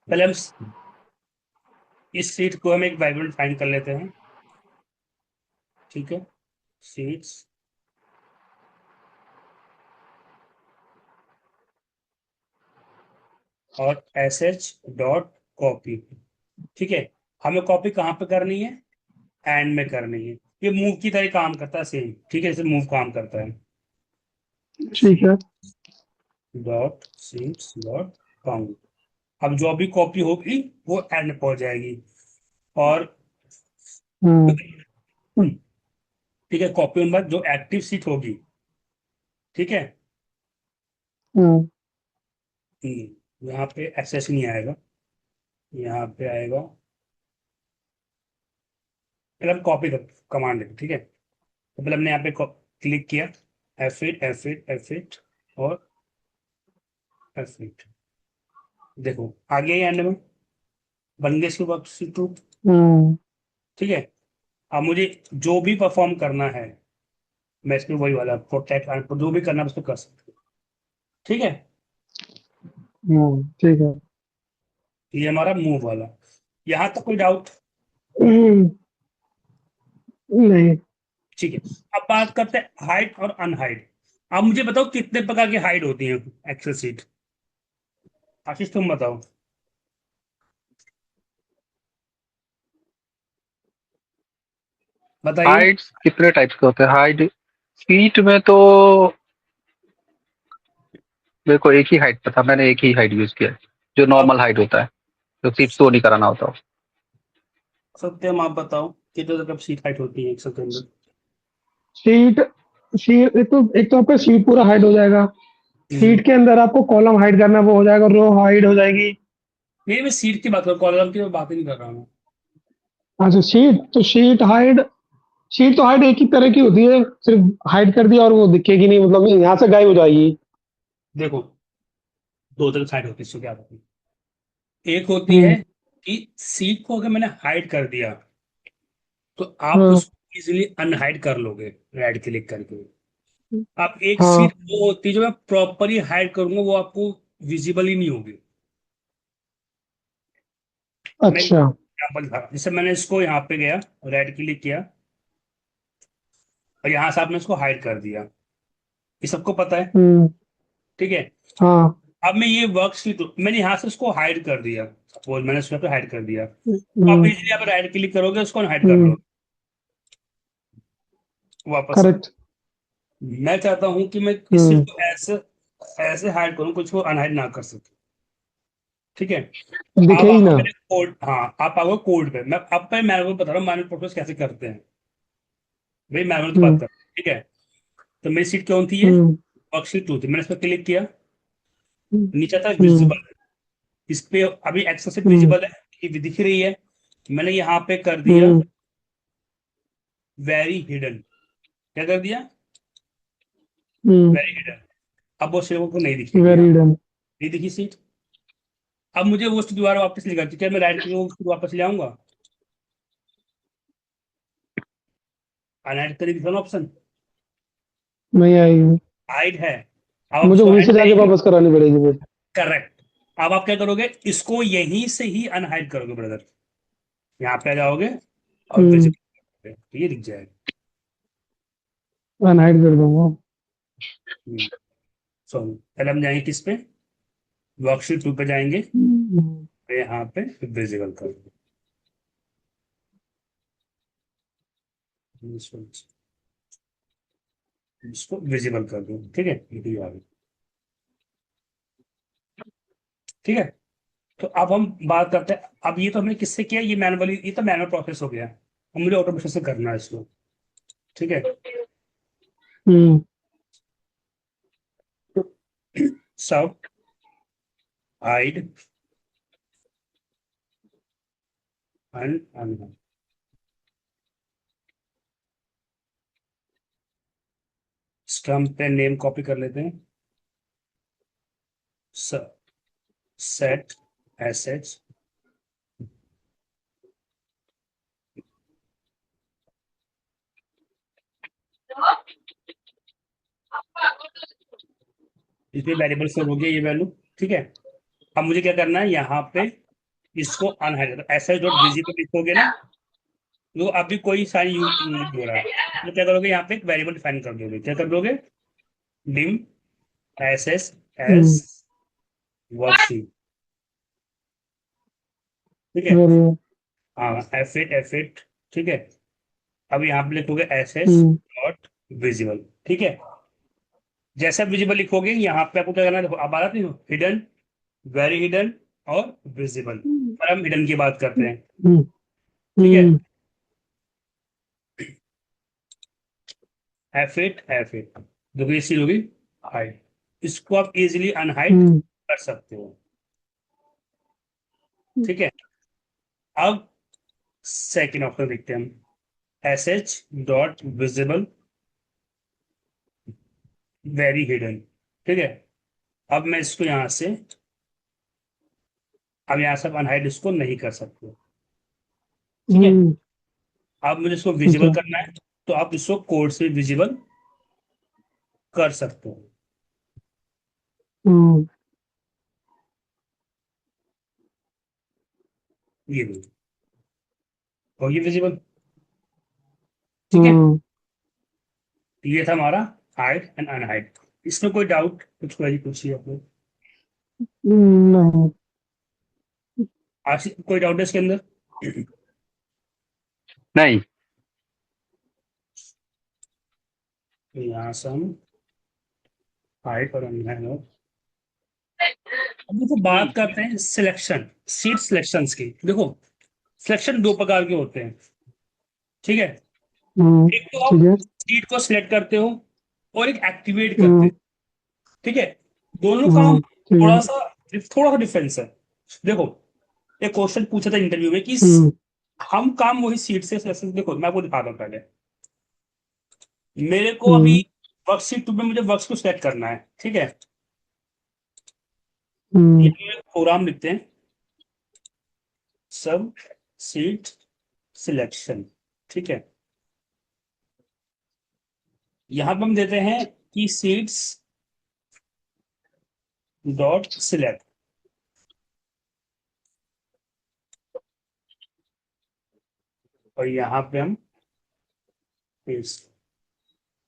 पहले हम इस सीट को हम एक वेरिएबल फाइंड कर लेते हैं, ठीक है? सीट्स और एसएच डॉट कॉपी, ठीक है? हमें कॉपी कहाँ पे करनी है, एंड में करनी है। ये मूव की तरह काम करता है सेम, ठीक है? जैसे मूव काम करता है। ठीक है। डॉट सीट्स डॉट काउंट, अब जो भी कॉपी होगी वो एंड में पहुंच जाएगी। और हम्म ठीक है, कॉपी होने के बाद जो एक्टिव सीट होगी, ठीक है? हम्म यहाँ पे एक्सेस नहीं आएगा, यहाँ पे आएगा, पहले हम कॉपी कमांड लिखें, ठीक है? तो पहले हमने यहाँ पे क्लिक किया, F8 और F8, देखो आ गया ये एंड में, बन गया इसके बाद C2, हम्म ठीक है? अब मुझे जो भी परफॉर्म करना है, मैं इसमें वही वाला प्रोटेक्ट जो भी करना है उसको कर सकते हो, ठीक है? ठीक है। ये हमारा मूव वाला, यहाँ तक कोई डाउट? हम्म, नहीं। ठीक है, अब बात करते हैं हाइड और अनहाइड। अब मुझे बताओ कितने प्रकार की हाइड होती है एक्सेल सीट? आशीष तुम बताओ। बताइए। हाइड्स कितने टाइप्स के होते हैं? हाइड सीट में तो मेरे को एक ही हाइड पता, मैंने एक ही हाइड यूज किया है, जो अब नॉर्मल हाइड होता है, जो सीट शो नहीं कराना होता हो। सत्यम आप बताओ कितने प्रकार की सीट हाइड होती है एक्सेल के अंदर? शीट शीट एक तो आपका शीट पूरा हाइड हो जाएगा। हम्म, शीट के अंदर आपको कॉलम हाइड करना है, वो हो जाएगा, रो हाइड हो जाएगी। नहीं मैं सीट की बात कर, कॉलम की मैं बात ही नहीं कर रहा हूँ। अच्छा, शीट तो हाइड एक ही तरह की होती है, सिर्फ हाइड कर दिया और वो दिखेगी नहीं, मतलब यहाँ से गायब हो जाएगी। देखो दो तरह साइड होती है, इसको क्या होती है? एक होती है हम्म कि सीट को अगर मैंने हाइड कर दिया तो आप हाँ उसको इजीली अनहाइड कर लोगे राइट क्लिक करके। आप एक हाँ। सीट वो होती है जो मैं प्रॉपरली हाइड करूंगा, वो आपको विजिबल ही नहीं होगी। मैं अच्छा। एग्जाम्पल था, जैसे मैंने इसको यहाँ पे गया, राइट क्लिक किया और यहाँ से आपने इसको हाइड कर दिया, ये सबको पता है, हम्म ठीक है? हाँ। अब मैं ये वर्कशीट मैंने यहाँ से इसको हाइड कर दिया, सपोज मैंने इसको हाइड कर दिया, तो आप हम्म इजीली आप राइट क्लिक करोगे उसको हाइड कर हम्म लो वापस से। करेक्ट। मैं चाहता हूं कि मैं किसी हम्म, को ऐसे ऐसे हाइड करूं कुछ को अनहाइड ना कर सके। ठीक है, तो दिखे आप ही आओगे ना। मेरे कोड, हाँ आप आओगे कोड पे, मैं अब पे मैनुअल बता रहा हूँ मैनुअल प्रोसेस कैसे करते हैं। भाई मैनुअल की बात हम्म, कर, ठीक है। तो मेरी सीट कौन थी ये, हम्म, वर्कशीट 2 थी, मैंने इस पर क्लिक किया, हम्म, नीचे था हम्म, विजिबल, इस पे अभी एक्सेसिव हम्म, विजिबल है, ये भी दिख रही है। मैंने यहाँ पे कर दिया हम्म, वेरी हिडन, क्या कर दिया, हम्म, वेरी हिडन। अब वो शेयर को नहीं दिखेगी वेरी यहाँ, डन। नहीं दिखी सीट। अब मुझे वो उसकी दोबारा वापस ले करती, क्या मैं राइट क्लिक उसको वापस ले आऊंगा, अनहाइड कर दिखा ऑप्शन, नहीं आएगी। हाइड है। अब आप मुझे इसको वहीं हाइड से जाके करेंगे, वापस करानी पड़ेगी फिर। करेक्ट। अब आप क्या करोगे, इसको यहीं से ही अनहाइड करोगे ब्रदर, यहाँ पे आ जाओगे और हम्म, विजिबल तो ये दिख जाएगा। अनहाइड कर दूंगा। सो पहले हम जाएंगे किस पे, वर्कशीट 2 पे जाएंगे, हम्म, तो यहाँ पे विजिबल कर दो। इसको विजिबल कर दो, ठीक है, ये भी आ गई। ठीक है, तो अब हम बात करते हैं, अब ये तो हमने किससे किया, ये मैनुअली, ये तो मैनुअल प्रोसेस हो गया, अब मुझे ऑटोमेशन से करना है इसको। ठीक है, हम्म, सब हाइड एंड अनहाइड, इसका हम पे नेम कॉपी कर लेते हैं, सेट एसेट्स, इसमें वेरिएबल सेव हो गया ये वैल्यू। ठीक है, अब मुझे क्या करना है, यहाँ पे इसको अनहाइड, तो एसेट्स डॉट विजिबल लिखोगे ना, तो अभी कोई साइन यूज नहीं हो रहा है, तो क्या करोगे, यहाँ पे एक वेरिएबल डिफाइन कर दोगे, क्या कर दोगे, डिम एस एस एस हम्म, वर्कशीट। ठीक है, वेरी। हाँ एफ 8 ठीक है, अब यहाँ पे लिखोगे एस एस हम्म, डॉट विजिबल। ठीक है, जैसा विजिबल लिखोगे यहाँ पे आपको क्या करना है, देखो अब आ रहा है हिडन, वेरी हिडन और विजिबल, पर हम हिडन की बात करते हैं। हम्म, ठीक है, हम्म, F8 देखो ये सील होगी हाइड, इसको आप इजीली अनहाइड हम्म, कर सकते हो। ठीक है, अब सेकेंड ऑप्शन देखते हैं हम, S H dot visible very hidden. ठीक है, अब मैं इसको यहां से, अब यहां से अनहाइड इसको नहीं कर सकते। ठीक है, हम्म, अब मुझे इसको अच्छा। विजिबल करना है, तो आप इसको कोड से विजिबल कर सकते हो, हम्म, ये भी और ये विजिबल। ठीक है, हम्म, ये था हमारा हाइड एंड अनहाइड। इसमें कोई डाउट, कुछ क्वेरी पूछिए आप लोग, नहीं। आशिक कोई डाउट है इसके अंदर। नहीं। तो यहाँ से हम हाइड और अनहाइड, अब देखो बात करते हैं सिलेक्शन, सीट सिलेक्शंस की। देखो सिलेक्शन दो प्रकार के होते हैं। ठीक है, एक तो ठीक आप है। सीट को सिलेक्ट करते हो और एक एक्टिवेट करते हम्म, हो। ठीक है, दोनों का ठीक है। थोड़ा सा डिफरेंस है। देखो एक क्वेश्चन पूछा था इंटरव्यू में कि हम्म, हम काम वही सीट से सिलेक्शन, देखो मैं आपको दिखाता हूँ पहले, मेरे को अभी हम्म, वर्कशीट 2 में मुझे वर्क्स को सिलेक्ट करना है। ठीक है, हम्म, यहाँ प्रोग्राम लिखते हैं, सब सीट सिलेक्शन। ठीक है, यहां पर हम देते हैं कि सीट्स डॉट सिलेक्ट, और यहाँ पे हम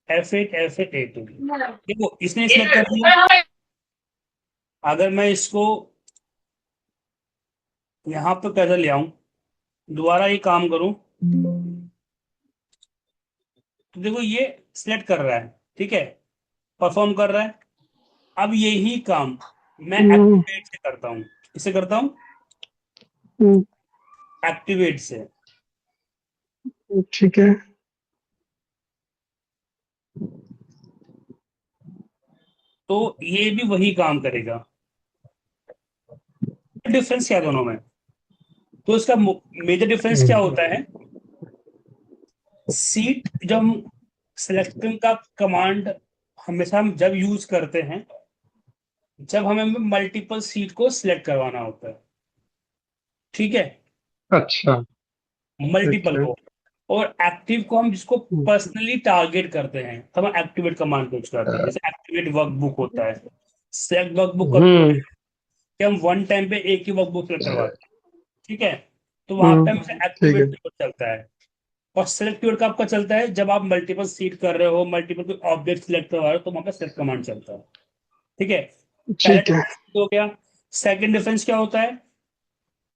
F8 देखो इसने सिलेक्ट कर दिया। अगर मैं इसको यहाँ पे कैसे ले आऊं, दोबारा ये काम करूं, तो देखो ये सिलेक्ट कर रहा है, ठीक है, परफॉर्म कर रहा है। अब यही काम मैं हम्म, एक्टिवेट से करता हूँ। इसे करता हूँ हम्म, एक्टिवेट से। ठीक है। तो ये भी वही काम करेगा। डिफरेंस क्या है दोनों में? तो इसका मेजर डिफरेंस क्या हम्म, होता है? सीट जब हम सिलेक्टिंग का कमांड हमेशा हम जब यूज करते हैं जब हमें मल्टीपल सीट को सिलेक्ट करवाना होता है, ठीक है, अच्छा। ठीक मल्टीपल है। को। और एक्टिव को हम जिसको हम्म, पर्सनली टारगेट करते हैं तब हम एक्टिवेट कमांड यूज करते हैं। जैसे एक्टिवेट वर्कबुक होता है, सेलेक्ट वर्कबुक का मतलब हम्म, है कि हम वन टाइम पे एक ही वर्कबुक सेलेक्ट करवाते हैं, ठीक है। तो वहां पे हमेशा ठीक है। एक्टिवेट चलता है। और सेलेक्ट कीवर्ड का आपका चलता है जब आप मल्टीपल सीट कर रहे हो, मल्टीपल कोई ऑब्जेक्ट सिलेक्ट करवा रहे हो, तो वहां पे सेलेक्ट कमांड चलता है, ठीक है। पहला ठीक है। डिफरेंस हो गया। सेकंड डिफरेंस क्या होता है?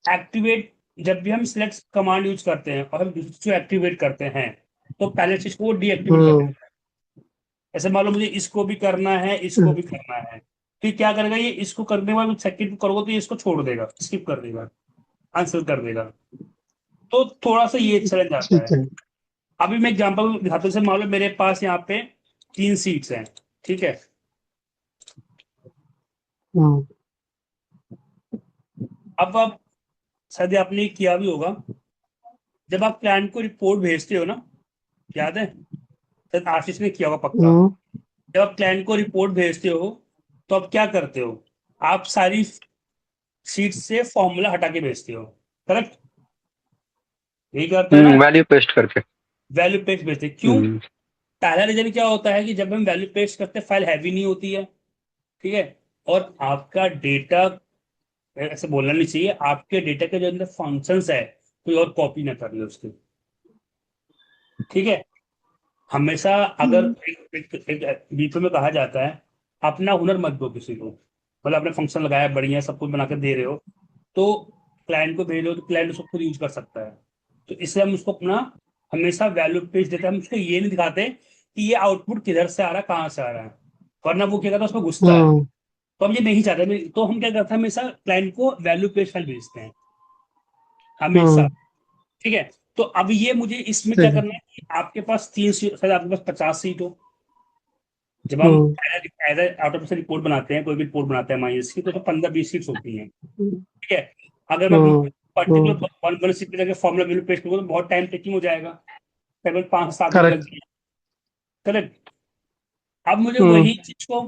एक्टिवेट जब भी हम सिलेक्ट कमांड यूज करते हैं और हम दूसरी चीज को एक्टिवेट करते हैं तो पहले चीज को डीएक्टिवेट कर हम्म, देते हैं। ऐसे मान लो मुझे इसको भी करना है, इसको भी करना है, तो ये क्या करेगा? ये इसको करने के बाद सेकंड करोगे तो ये इसको छोड़ देगा, स्किप कर देगा, आंसर कर देगा। तो थोड़ा सा ये चैलेंज आता ठीक है। है। अभी मैं एग्जांपल दिखाता हूं। जैसे मान लो मेरे पास यहाँ पे 3 सीट्स हैं, ठीक है। हम्म, अब आप शायद आपने किया भी होगा, जब आप क्लाइंट को रिपोर्ट भेजते हो ना, याद है? शायद आशीष ने किया होगा पक्का। हम्म, जब आप क्लाइंट को रिपोर्ट भेजते हो तो आप क्या करते हो? आप सारी सीट से फॉर्मूला हटा के भेजते हो, करेक्ट? यही करते हो ना? वैल्यू पेस्ट करके। वैल्यू पेस्ट भेजते हैं। क्यों? हम्म पहला रीजन क्या होता है कि जब हम वैल्यू पेस्ट करते हैं फाइल हैवी नहीं होती है, ठीक है। और आपका डेटा, ऐसे बोलना नहीं चाहिए, आपके डेटा के जो अंदर फंक्शंस है कोई और कॉपी ना कर ले उसके, ठीक है। हमेशा अगर एक बीच में कहा जाता है अपना हुनर मत दो किसी को। मतलब आपने फंक्शन लगाया बढ़िया सब कुछ बना के दे रहे हो, तो क्लाइंट को भेज रहे हो तो क्लाइंट उसको खुद यूज कर सकता है। तो इसलिए हम उसको अपना हमेशा वैल्यू पेज देते हैं। हम उसको ये नहीं दिखाते कि ये आउटपुट किधर से आ रहा है, कहाँ से आ रहा है, वरना वो क्या करता है उसमें घुसता है। हम्म, तो हम ये नहीं चाहते। तो हम क्या करते हैं, हमेशा क्लाइंट को वैल्यू पेज फाइल भेजते हैं, हमेशा, हम्म, ठीक है। तो अब ये मुझे इसमें क्या ठीक है। करना है कि आपके पास 3 सीट, शायद आपके पास 50 सीट हो। जब हम हम्म, एज आउट ऑफ रिपोर्ट बनाते हैं, कोई भी रिपोर्ट बनाते हैं माइनस की, तो 15-20 सीट्स होती हैं, ठीक है। अगर मैं हम्म, पर्टिकुलर हम्म, वन वन सीट पे जाकर फॉर्मुला वैल्यू पेस्ट करूंगा तो बहुत टाइम टेकिंग हो जाएगा, तकरीबन 5-7 दिन लग करेक्ट। जाएंगे, करेक्ट। अब मुझे हम्म, वही चीज को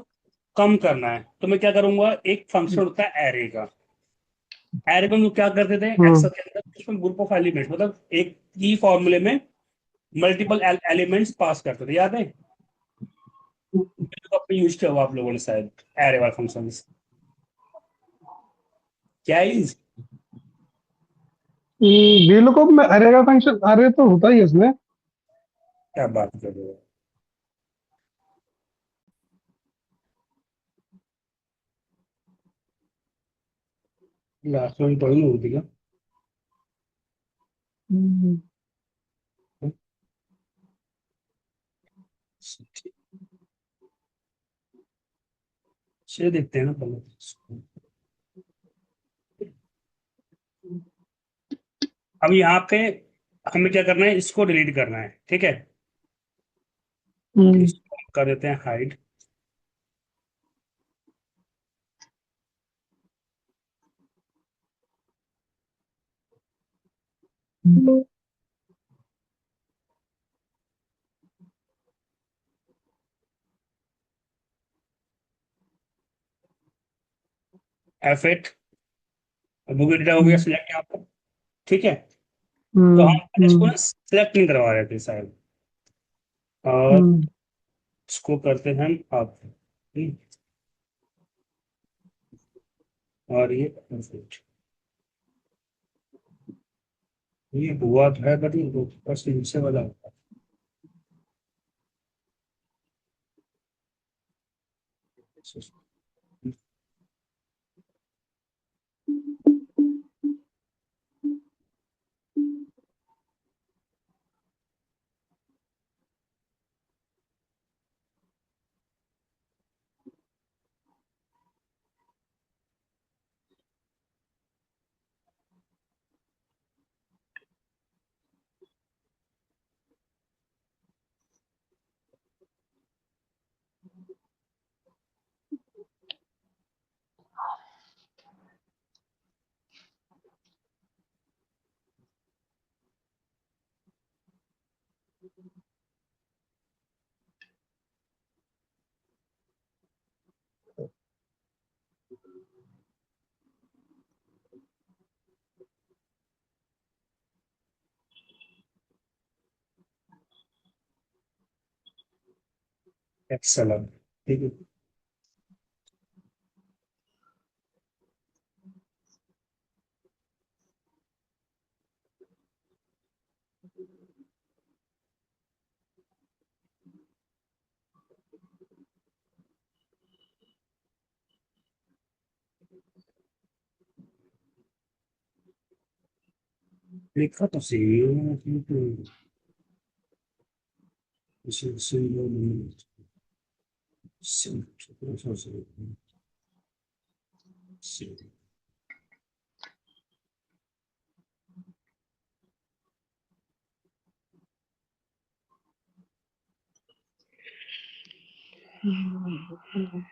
कम करना है तो मैं क्या करूंगा, एक फंक्शन होता है एरे का। एरे में हम लोग क्या करते थे हम्म, एक्सेल के अंदर, उसमें ग्रुप ऑफ एलिमेंट्स, मतलब एक ही फॉर्मूले में मल्टीपल एलिमेंट्स पास करते थे, याद है? यूज किया हुआ आप लोगों ने शायद, एरे वाला फंक्शन। क्या है? VLOOKUP में अरे का फंक्शन, अरे तो होता ही है इसमें। क्या बात कर रहे हो? लास्ट में थोड़ी नहीं होती क्या? हम्म, चलिए देखते हैं ना पहले। अब यहाँ पे हमें क्या करना है, इसको डिलीट करना है, ठीक है। हम्म, इसको हम कर देते हैं हाइड। F8, बुक डेटा हो गया हम्म, सिलेक्ट यहाँ पर, ठीक है। तो हम्म, हम इसको ना सिलेक्ट नहीं करवा रहे थे शायद, और हम्म, इसको करते हैं हम अब, और ये F8। ये हुआ तो है बट ये बस नीचे वाला एक्सेलेंट, ठीक है। लिखा तो सही है,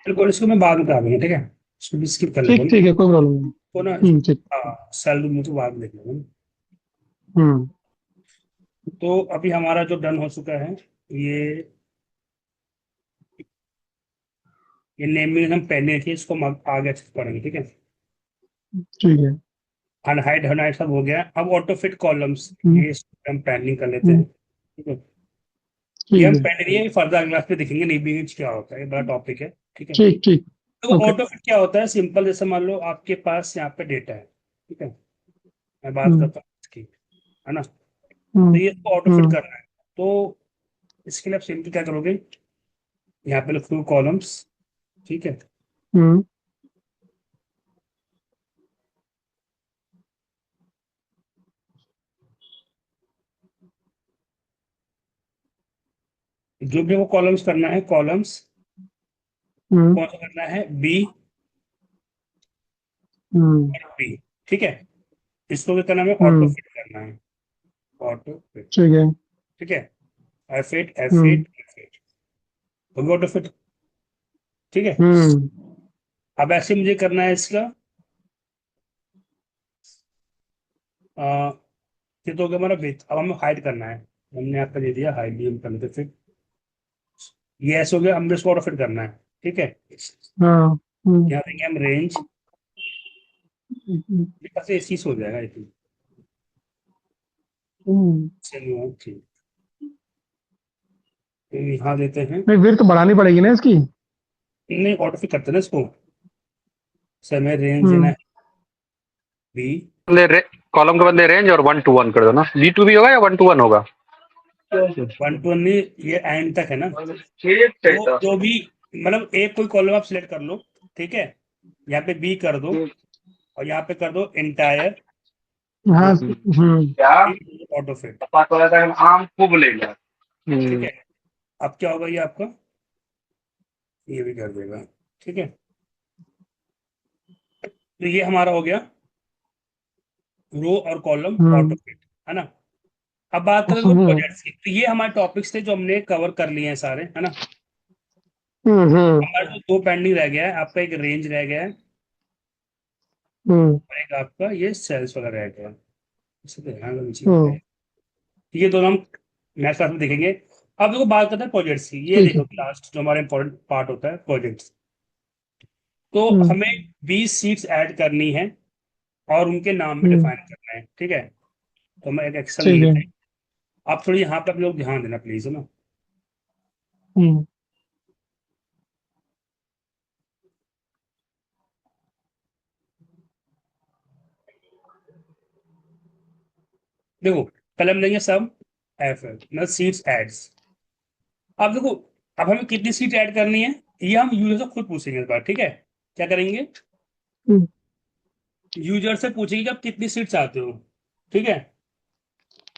बिल्कुल, इसको मैं बाद में करा दूंगा, ठीक है, इसको भी स्किप कर लेता ठीक हूँ ठीक है, कोई प्रॉब्लम नहीं। तो ना। ठीक। हाँ, सैलरी मुझे बाद में देख लूंगा। हम्म। तो अभी हमारा जो डन हो चुका है, ये ये नेमिंग हम पहले थे, इसको हम आगे अच्छे से पढ़ेंगे, ठीक है। ठीक है। अनहाइड हनाइड सब हो गया, अब ऑटो फिट कॉलम्स, हम्म। ये हम पेंडिंग कर लेते हम्म। हैं, ठीक है। ये ठीक हम है। पेंडिंग, ये फर्दर क्लास पे देखेंगे नेमिंग क्या होता है, ये बड़ा टॉपिक है, ठीक है। ठीक ठीक। तो ओके। ऑटो फिट क्या होता है, सिंपल, जैसे मान लो आपके पास यहाँ पे डेटा है, ठीक है, मैं बात हम्म। करता हूँ इसकी, है ना। तो हम्म। ये इसको ऑटो फिट हम्म। करना है, तो इसके लिए आप सिंपल क्या करोगे, यहाँ पे लिखो कॉलम्स, ठीक है। हम्म। जो भी वो कॉलम्स करना है, कॉलम्स हम्म। कौन सा करना है, बी हम्म। और बी, ठीक है। इसको क्या करना है, ऑटो हम्म। फिट करना है, ऑटो फिट, ठीक है। ठीक है। एफ एट एफ हम्म। एट एफ एट, हो गया ऑटो फिट, ठीक है। हम्म। अब ऐसे मुझे करना है इसका, आ, ये तो हो गया हमारा विथ, अब हमें हाइड करना है, हमने आपका दे दिया हाइड भी हम कर लेते फिर, ये ऐसे हो गया, हमें इसको ऑटो फिट करना है, ठीक है। हाँ। हम्म। यहाँ देंगे हम रेंज, हम्म। ऐसे इसी से हो जाएगा आई थिंक, हम्म। चलिए ठीक। तो यहाँ देते हैं, नहीं, विड्थ बढ़ानी पड़ेगी ना इसकी। नहीं ऑटो फिट करते हैं ना इसको, समय रेंज देना हम्म। है बी, कॉलम के बदले रेंज और 1 to 1 कर दो ना, B2B होगा या 1 to 1 होगा? 1 to 1 नहीं, ये एंड तक है ना। ठीक है तो जो भी, मतलब एक कोई कॉलम आप सिलेक्ट कर लो, ठीक है, यहाँ पे बी कर दो, और यहाँ पे कर दो इंटायर हाँ। रो, हम्म। क्या ऑटो फिट, पास वाला था, आम खूब ले लिया। ठीक है। अब क्या होगा, ये आपका ये भी कर देगा, ठीक है। तो ये हमारा हो गया रो और कॉलम ऑटो हम्म। फिट, है ना। अब बात करें तो हम्म। प्रोजेक्ट्स की, तो ये हमारे टॉपिक्स थे जो हमने कवर कर लिए हैं सारे, है ना। हम्म। हमारा जो दो पेंडिंग रह गया है, आपका एक रेंज रह गया है, हम्म। और एक आपका ये सेल्स वगैरह रह गया है, इसे तो ध्यान रखना हम्म। चाहिए। ये दोनों हम नेक्स्ट क्लास में देखेंगे। अब देखो बात करते हैं प्रोजेक्ट्स की, ये ठीक है। देखो लास्ट जो हमारा इंपॉर्टेंट पार्ट होता है प्रोजेक्ट्स। तो हम्म। हमें 20 सीट्स ऐड करनी है, और उनके नाम भी हम्म। डिफाइन करना है, ठीक है। तो हम एक एक्सेल ले ठीक है। लेते हैं। आप थोड़ी यहाँ पे आप लोग ध्यान देना प्लीज, है ना। हम्म। देखो, पहले हम देंगे सब एफ एल मतलब सीट्स एड्स। अब देखो, अब हमें कितनी सीट ऐड करनी है, ये हम यूजर से खुद पूछेंगे इस बार, ठीक है। क्या करेंगे, हम्म। यूजर से पूछेंगे कि आप कितनी सीट चाहते हो, ठीक है।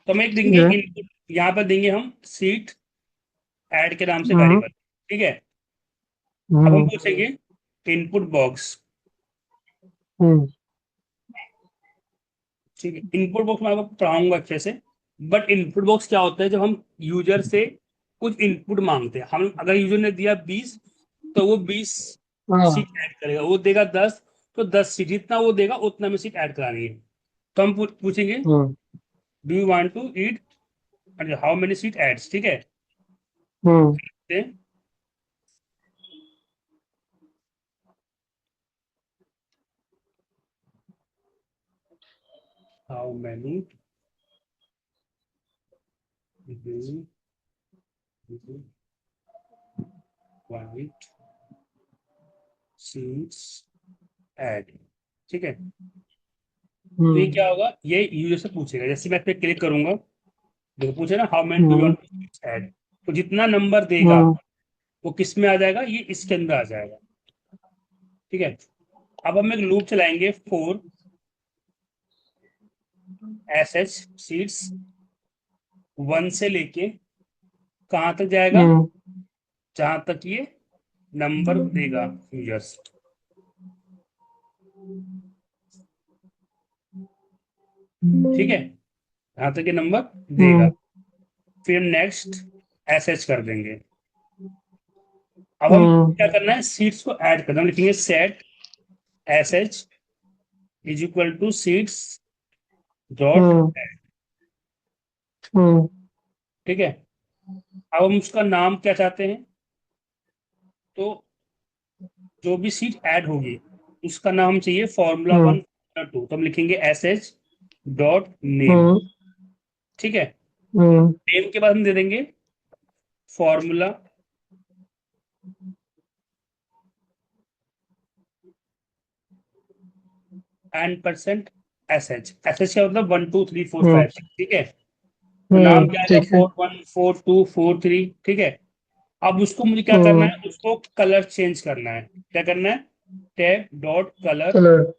तो हम एक ठीक देंगे है। इनपुट, यहाँ पर देंगे हम सीट ऐड के नाम से हम्म। वेरिएबल, ठीक है। अब हम हम्म। पूछेंगे इनपुट बॉक्स, हम्म। ठीक है। इनपुट बॉक्स मैं आपको पढ़ाऊंगा अच्छे से, बट इनपुट बॉक्स क्या होता है, जब हम यूजर से कुछ इनपुट मांगते हैं, हम अगर यूजर ने दिया 20, तो वो 20 हाँ। सीट ऐड करेगा, वो देगा 10, तो 10 सीट जितना वो देगा उतना में सीट ऐड करानी है। तो हम पूछेंगे hmm. Do you want to eat how many seat adds, ठीक है। Hmm how many white seats add, ठीक है। तो ये क्या हम्म होगा, ये यूजर से पूछेगा। जैसे मैं इस पे क्लिक करूंगा, देखो पूछे ना how many do you hmm want add, तो जितना नंबर देगा हम्म वो किस में आ जाएगा, ये इसके अंदर आ जाएगा, ठीक है। अब हम एक लूप चलाएंगे, 4 एस सीट्स 1 से लेके कहाँ तक जाएगा, हम्म जहां तक ये नंबर देगा यूजर्स, ठीक है, यहाँ तक ये नंबर देगा। हम्म फिर हम नेक्स्ट एस कर देंगे। अब हम हम्म क्या करना है, सीट्स को ऐड करना, हम लिखेंगे set S is equal to seats dot, hmm hmm ठीक है। अब हम उसका नाम क्या चाहते हैं, तो जो भी सीट ऐड होगी उसका नाम चाहिए फॉर्मूला हम्म 1 2, तो हम लिखेंगे एस डॉट नेम, हम्म ठीक है। हम्म नेम के बाद हम दे देंगे फॉर्मूला एन% एस एच का मतलब 1 2 3 4 5 6, ठीक है। तो नाम क्या आएगा, ठीक है। 4 1 4 2 4 3, ठीक है। अब उसको मुझे क्या करना हम्म है, उसको कलर चेंज करना है। क्या करना है, tab dot colour colour.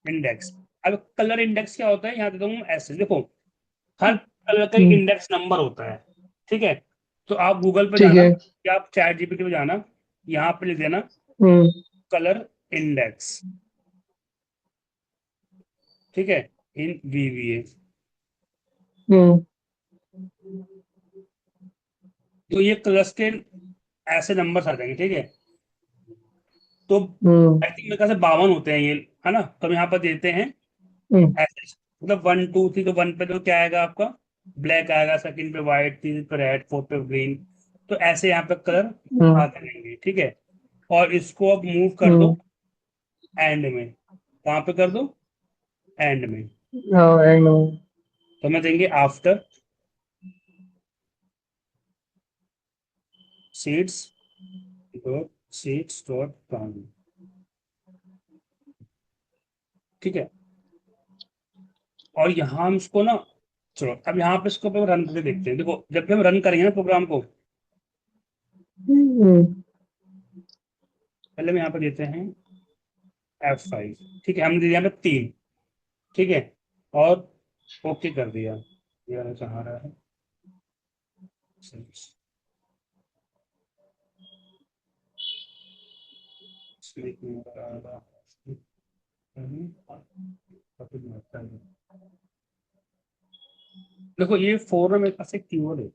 Index. अब कलर इंडेक्स क्या होता है, यहाँ देता हूँ ऐसे, देखो हर कलर का एक हम्म इंडेक्स नंबर होता है, ठीक है। तो आप गूगल पे ठीक जाना है। या आप चैट जीपीटी पे जाना, यहाँ पे लिख देना हम्म कलर इंडेक्स, ठीक है, इन वीवीए। हम्म तो ये कलर्स के ऐसे नंबर आ जाएंगे, ठीक है। तो हम्म आई थिंक मेरे ख्याल से 52 होते हैं ये, है ना। तो हम यहाँ पर देते हैं हम्म ऐसे, मतलब 1 2 3, तो 1 पे तो क्या आएगा आपका, ब्लैक आएगा, सेकंड पे व्हाइट, तीसरे पे रेड, फोर्थ पे ग्रीन। तो ऐसे यहाँ पे कलर हम्म आते रहेंगे, ठीक है। और इसको अब मूव कर दो हम्म एंड में, कहाँ पे कर दो, एंड में। हाँ एक नंबर। तो मैं देंगे after seeds dot seeds dot com, ठीक है। और यहाँ हम इसको ना, चलो अब यहाँ पे इसको रन करके देखते हैं। देखो जब भी हम रन करेंगे ना प्रोग्राम को, हम्म पहले हम यहाँ पे देते हैं F5, ठीक है। हमने दिया यहाँ पे 3, ठीक है, और ओके कर दिया। ये वाला कहाँ रहा है, इसमें एक नंबर आ रहा है। देखो ये 4 में मेरे पास एक कीवर्ड है,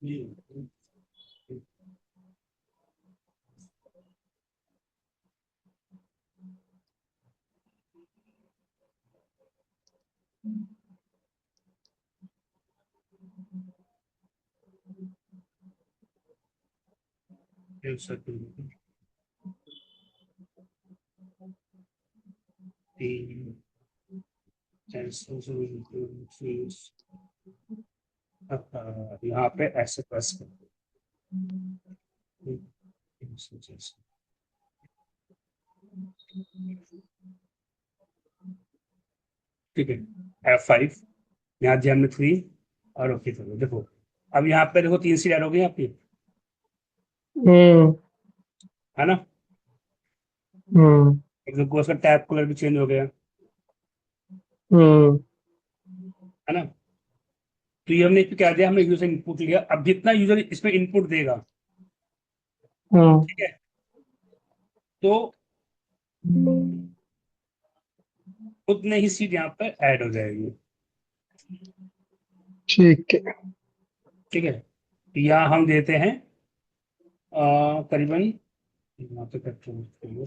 ये एक सेकंड, 3 यहाँ पे ऐसे प्रेस कर दो। ठीक है, F5, यहाँ दिया हमने 3, और ओके करो। देखो अब यहाँ पे देखो 3 सीट ऐड हो गई आपकी, हम्म है ना। हम्म एक देखो उसका टैब कलर भी चेंज हो गया, हम्म है ना। तो ये हमने इसमें क्या दिया, हमने यूजर इनपुट लिया। अब जितना यूजर इसमें इनपुट देगा, हम्म ठीक है, तो उतने ही सीट यहाँ पर ऐड हो जाएगी, ठीक है। ठीक है। तो यहाँ हम देते हैं करीबन, यहाँ पे करते हैं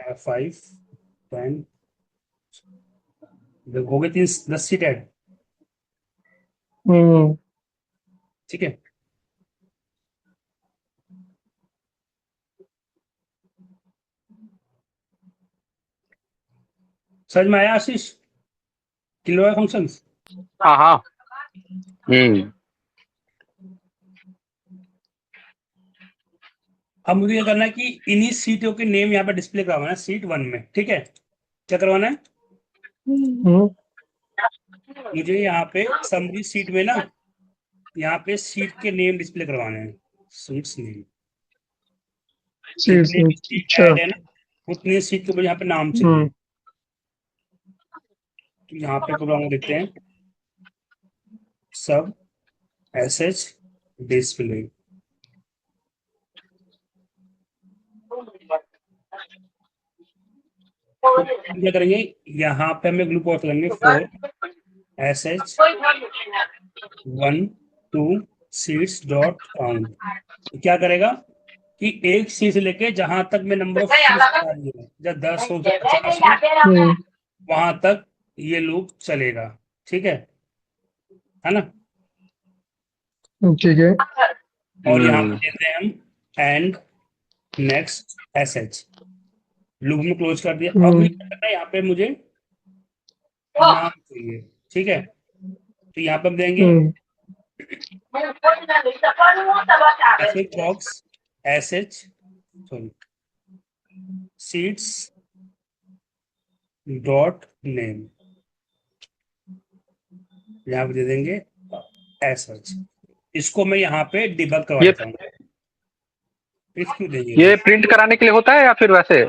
F5 10 हो गए 10 सीट ऐड। हम्म ठीक है, समझ में आया आशीष, क्लियर फंक्शंस? हाँ हाँ। हम्म। अब मुझे क्या करना है कि इन्हीं सीटों के नेम यहाँ पे डिस्प्ले करवाना है सीट 1 में। ठीक है, क्या करवाना है हम्म मुझे यहाँ पे समरी सीट में ना, यहाँ पे सीट के नेम डिस्प्ले करवाने हैं, सीट्स नेम। सीट जितने भी सीट सीट अच्छा। ऐड है ना, उतने सीट के ऊपर यहाँ पे नाम चाहिए। हम्म तो यहाँ पे प्रोग्राम देखते हैं, सब एसएच डिस्प्ले। क्या करेंगे, यहाँ पे हमें ग्रुप और करेंगे 4 एसएच 1 2 सीट्स डॉट काउंट। क्या करेगा कि एक सीट से लेके जहां तक मैं नंबर ऑफ सीट्स बता रही हूँ, जब 10 हो 50 हो, हम्म वहां तक ये लूप चलेगा। ठीक है ना? ठीक है। और यहाँ पे हम्म। देते हैं हम एंड नेक्स्ट एसएच, लूप में क्लोज कर दिया। अब मुझे हम्म क्या करना है, यहाँ पे मुझे नाम चाहिए। ठीक है, तो यहाँ पे हम देंगे hmm SH box SH sorry seats dot name, यहाँ पे दे देंगे एसएच। इसको मैं यहाँ पे डिबग करवा ये देता हूँ। इसको देंगे ये भाई, प्रिंट कराने के लिए होता है या फिर वैसे?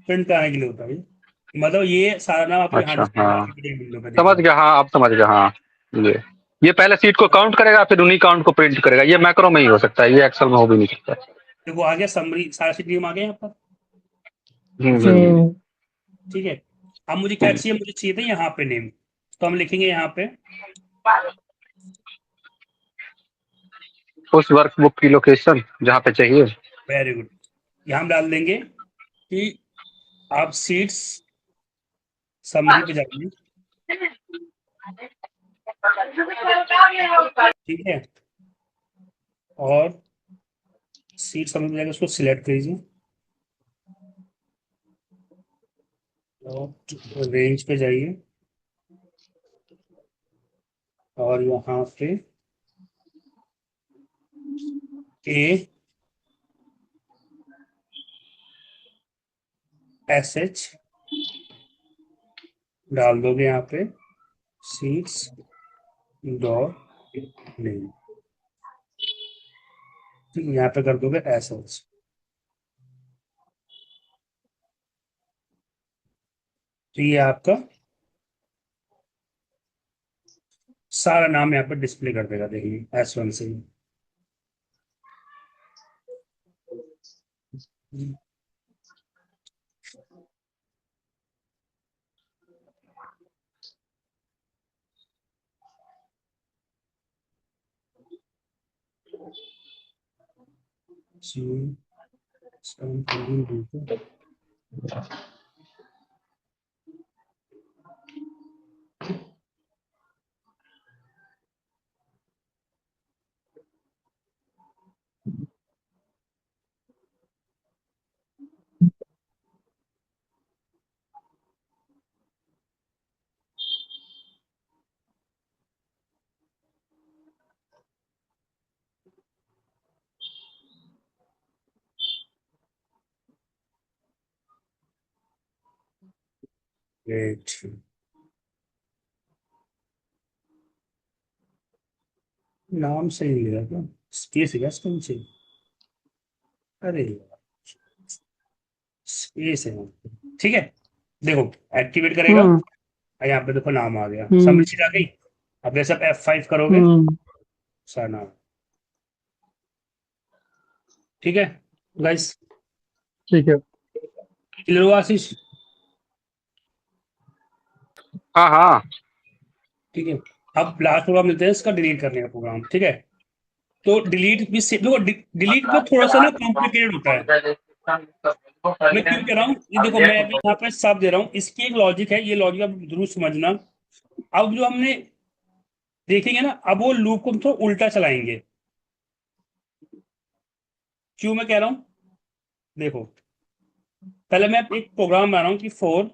प्रिंट कराने के लिए होता है भाई। मतलब ये सारा नाम आपको यहाँ अच्छा डिस्प्ले हाँ, विंडो पे समझ देगा। गया। हाँ अब समझ गया। हाँ ये पहले सीट को काउंट करेगा फिर उन्हीं काउंट को प्रिंट करेगा। ये मैक्रो में ही हो सकता है, ये एक्सेल में हो भी नहीं सकता। देखो आ गया समरी, सारा सीट नेम आ गया यहाँ पर। हम्म। हम्म ठीक है, अब मुझे क्या चाहिए, मुझे चाहिए था यहाँ पे नेम, तो हम लिखेंगे यहाँ पे उस वर्कबुक की लोकेशन जहाँ पे चाहिए। Very good. यहाँ हम डाल देंगे कि आप सीट्स समरी पे जाइए। ठीक है, और सीट समरी पे जाकर उसको सिलेक्ट कीजिए और रेंज पे जाइए और यहाँ पे ए एस एच डाल दोगे यहाँ पे सीट्स डॉट नेम। ठीक है, यहाँ पे कर दोगे एस एच। तो ये आपका सारा नाम यहाँ पे डिस्प्ले कर देगा, देखिए S1 से ही। June, 7, 14, Great. नाम सही नहीं लगा क्या, स्पेस है क्या इसके नीचे? अरे स्पेस है। ठीक है, देखो एक्टिवेट करेगा हम्म और यहाँ पे देखो नाम आ गया, हम्म सबमिट आ गई। अब जैसे आप F5 करोगे हम्म सारा नाम। ठीक है गाइस, ठीक है। क्लियर हुआ आशीष? हाँ हाँ। ठीक है, अब लास्ट प्रोग्राम मिलते हैं इसका डिलीट करने का प्रोग्राम। ठीक है, तो डिलीट भी देखो डिलीट में थोड़ा सा ना कॉम्प्लिकेटेड होता है। मैं क्यों कह रहा हूँ, ये देखो मैं अभी यहाँ पे सब दे रहा हूँ, इसकी एक लॉजिक है, ये लॉजिक आप जरूर समझना। अब जो हमने देखेंगे ना, अब वो लूप को हम थोड़ा उल्टा चलाएंगे। क्यों मैं कह रहा हूँ, देखो पहले मैं एक प्रोग्राम बना रहा हूँ कि फॉर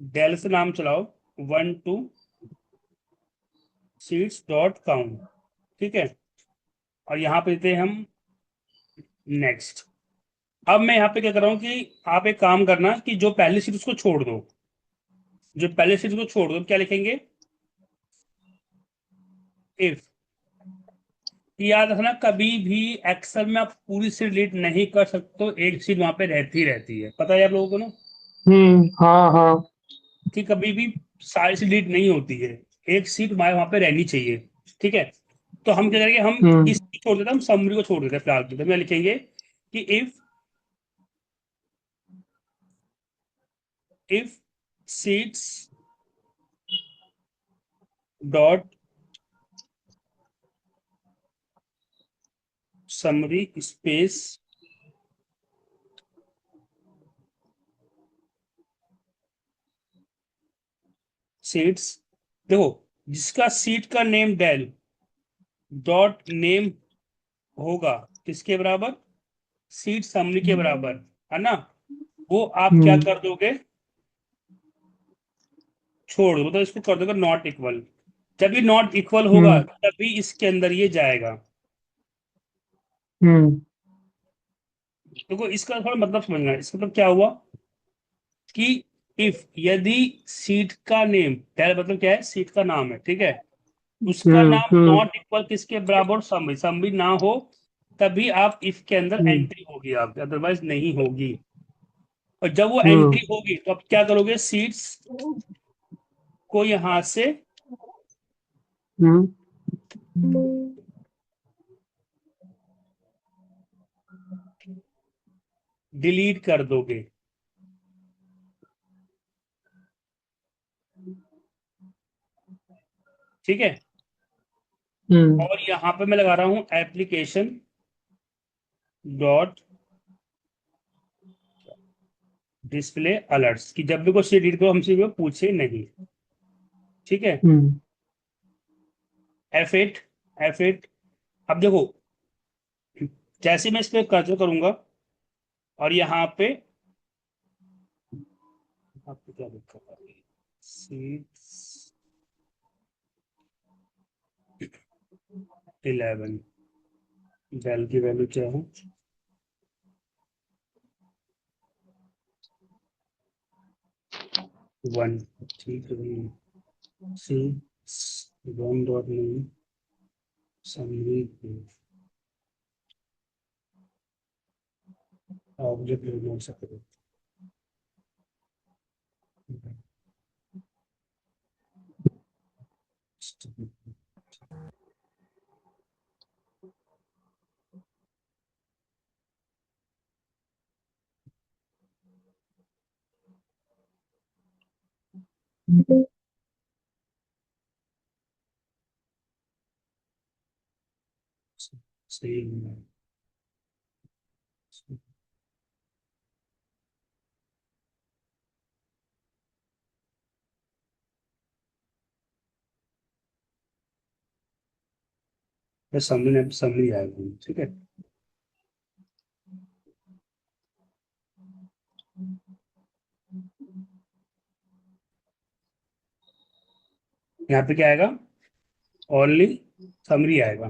डेल से नाम चलाओ 1 2 सीट्स डॉट काउंट, ठीक है, और यहाँ पे देते हैं हम नेक्स्ट। अब मैं यहाँ पे क्या कर रहा हूँ कि आप एक काम करना कि जो पहली सीट उसको छोड़ दो, जो पहले सीट को छोड़ दो, क्या लिखेंगे, इफ। याद रखना कभी भी एक्सेल में आप पूरी सीट डिलीट नहीं कर सकते हो, एक सीट वहां पे रहती है, पता है आप लोगों को ना हाँ हाँ। कि कभी भी सारी सीट डिलीट नहीं होती है, एक सीट हमारे वहां पे रहनी चाहिए, ठीक है। तो हम क्या करेंगे, हम हम्म इसको छोड़ देते हैं, हम समरी को छोड़ देते हैं फिलहाल के लिए। तो मैं लिखेंगे कि if seats dot summary space seats, देखो जिसका सीट का नेम डेल डॉट नेम होगा किसके बराबर, सीट समरी के बराबर, है ना, वो आप क्या हम्म कर दोगे, छोड़ दो, तो इसको कर दोगे नॉट इक्वल। जब ये नॉट इक्वल होगा हम्म तभी इसके अंदर ये जाएगा। हम्म देखो इसका थोड़ा मतलब समझना है, इसका मतलब क्या हुआ कि इफ यदि सीट का नेम, पहले मतलब क्या है, सीट का नाम है, ठीक है, उसका नाम हम्म नॉट इक्वल किसके बराबर, समरी, समरी ना हो तभी आप इफ के अंदर हम्म एंट्री होगी, आप अदरवाइज नहीं होगी। और जब वो हम्म एंट्री होगी तो आप क्या करोगे, सीट्स को यहां से हम्म डिलीट कर दोगे, ठीक है। हम्म और यहां पे मैं लगा रहा हूं एप्लीकेशन डॉट डिस्प्ले अलर्ट्स, कि जब भी कोई चीज डिलीट करो हमसे वो पूछे नहीं, ठीक है। हम्म F8, F8। अब देखो जैसे मैं इस पे कर्सर करूंगा और यहाँ पे आपको क्या दिक्कत आ रही है, सीट्स 11, डेल की वैल्यू क्या है, 1, ठीक है, सी 1 डॉट नेम समरी ऑब्जेक्ट बोल सकते हो। सही है। बस समरी समरी आएगा, ठीक है। यहाँ पे क्या आएगा, ओनली समरी आएगा,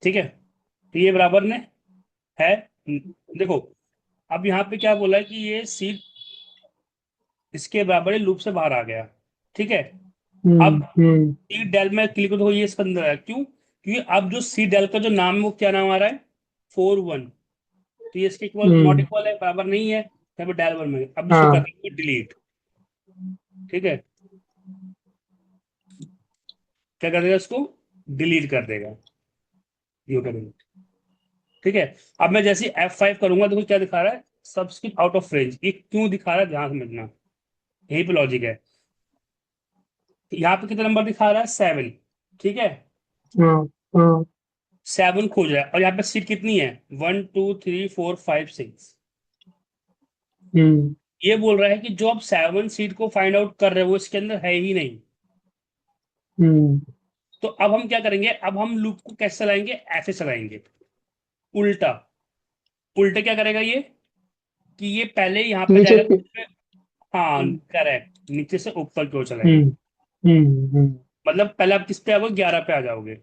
ठीक है। तो ये बराबर ने है, देखो अब यहाँ पे क्या बोला है कि ये सीट इसके बराबर लूप से बाहर आ गया, ठीक है। अब हम्म सी डेल में क्लिक करो तो ये इसके अंदर है, क्यों, क्योंकि अब जो सी डेल का जो नाम है वो क्या नाम आ रहा है, 4 1, तो ये इसके इक्वल नॉट हम्म इक्वल है, बराबर नहीं है, यहाँ पे डेल 1 में, अब इसको कर हाँ देंगे डिलीट, ठीक है, क्या कर देगा इसको, डिलीट कर देगा, ये कर देगा, ठीक है। अब मैं जैसे F5 करूंगा देखो क्या दिखा रहा है, सबस्क्रिप्ट आउट ऑफ रेंज, ये क्यों दिखा रहा है ध्यान समझना, यही पे लॉजिक है। यहाँ पे कितना नंबर दिखा रहा है, 7, ठीक है। हाँ हाँ 7 खोज रहा है और यहाँ पे सीट कितनी है 1 2 3 4 5 6। हम्म ये बोल रहा है कि जो आप 7 सीट को फाइंड आउट कर रहे हो वो इसके अंदर है ही नहीं। हम्म तो अब हम क्या करेंगे, अब हम लूप को कैसे चलाएंगे, ऐसे चलाएंगे उल्टा। उल्टा क्या करेगा ये कि ये पहले यहाँ पे नीचे जाएगा। के। हाँ हम्म करेक्ट, नीचे से ऊपर की ओर चलाएगा। हम्म हम्म। मतलब पहले आप किस पे आओगे, 11 पे आ जाओगे,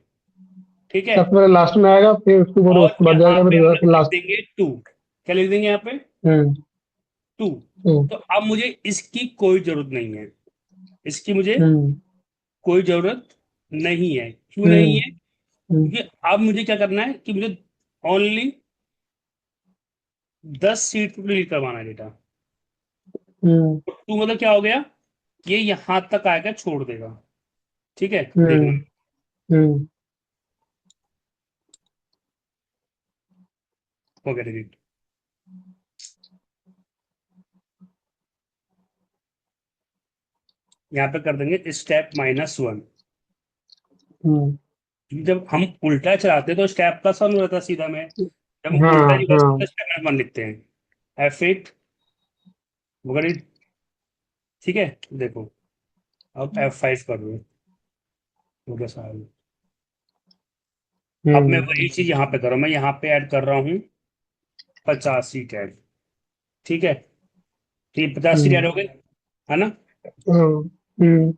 ठीक है। सबसे पहले लास्ट में आएगा, फिर और उसके बाद यहाँ जाएगा, पे हम लोग फिर लिख लास्ट। देंगे 2। क्या लिख देंगे यहाँ पे, हम्म 2। हम्म तो अब मुझे इसकी कोई जरूरत नहीं है, इसकी मुझे हम्म कोई जरूरत नहीं है। क्यों नहीं हम्म है, हम्म क्योंकि अब मुझे क्या करना है कि मुझे ओनली 10 सीट पे डिलीट करवाना है डेटा। हम्म 2 मतलब क्या हो गया, ये यहां तक आएगा छोड़ देगा, ठीक है। देखना, हम्म हम्म हो गया डिलीट। यहाँ पे कर देंगे स्टेप -1। हम्म। जब हम उल्टा चलाते हैं तो स्टेप का सन हो जाता है सीधा में, जब हम उल्टा हाँ रिवर्स करते हाँ। हैं स्टेप वन लिखते हैं F8 वगैरह, ठीक है। देखो अब F5 कर दो, हो गया सारा। अब मैं वही हम्म चीज यहाँ पे कर रहा हूँ, मैं यहाँ पे ऐड कर रहा हूँ 50 सीट ऐड, ठीक है। ठीक, 50 सीट ऐड हो हम्म गए, है ना। हाँ। हम्म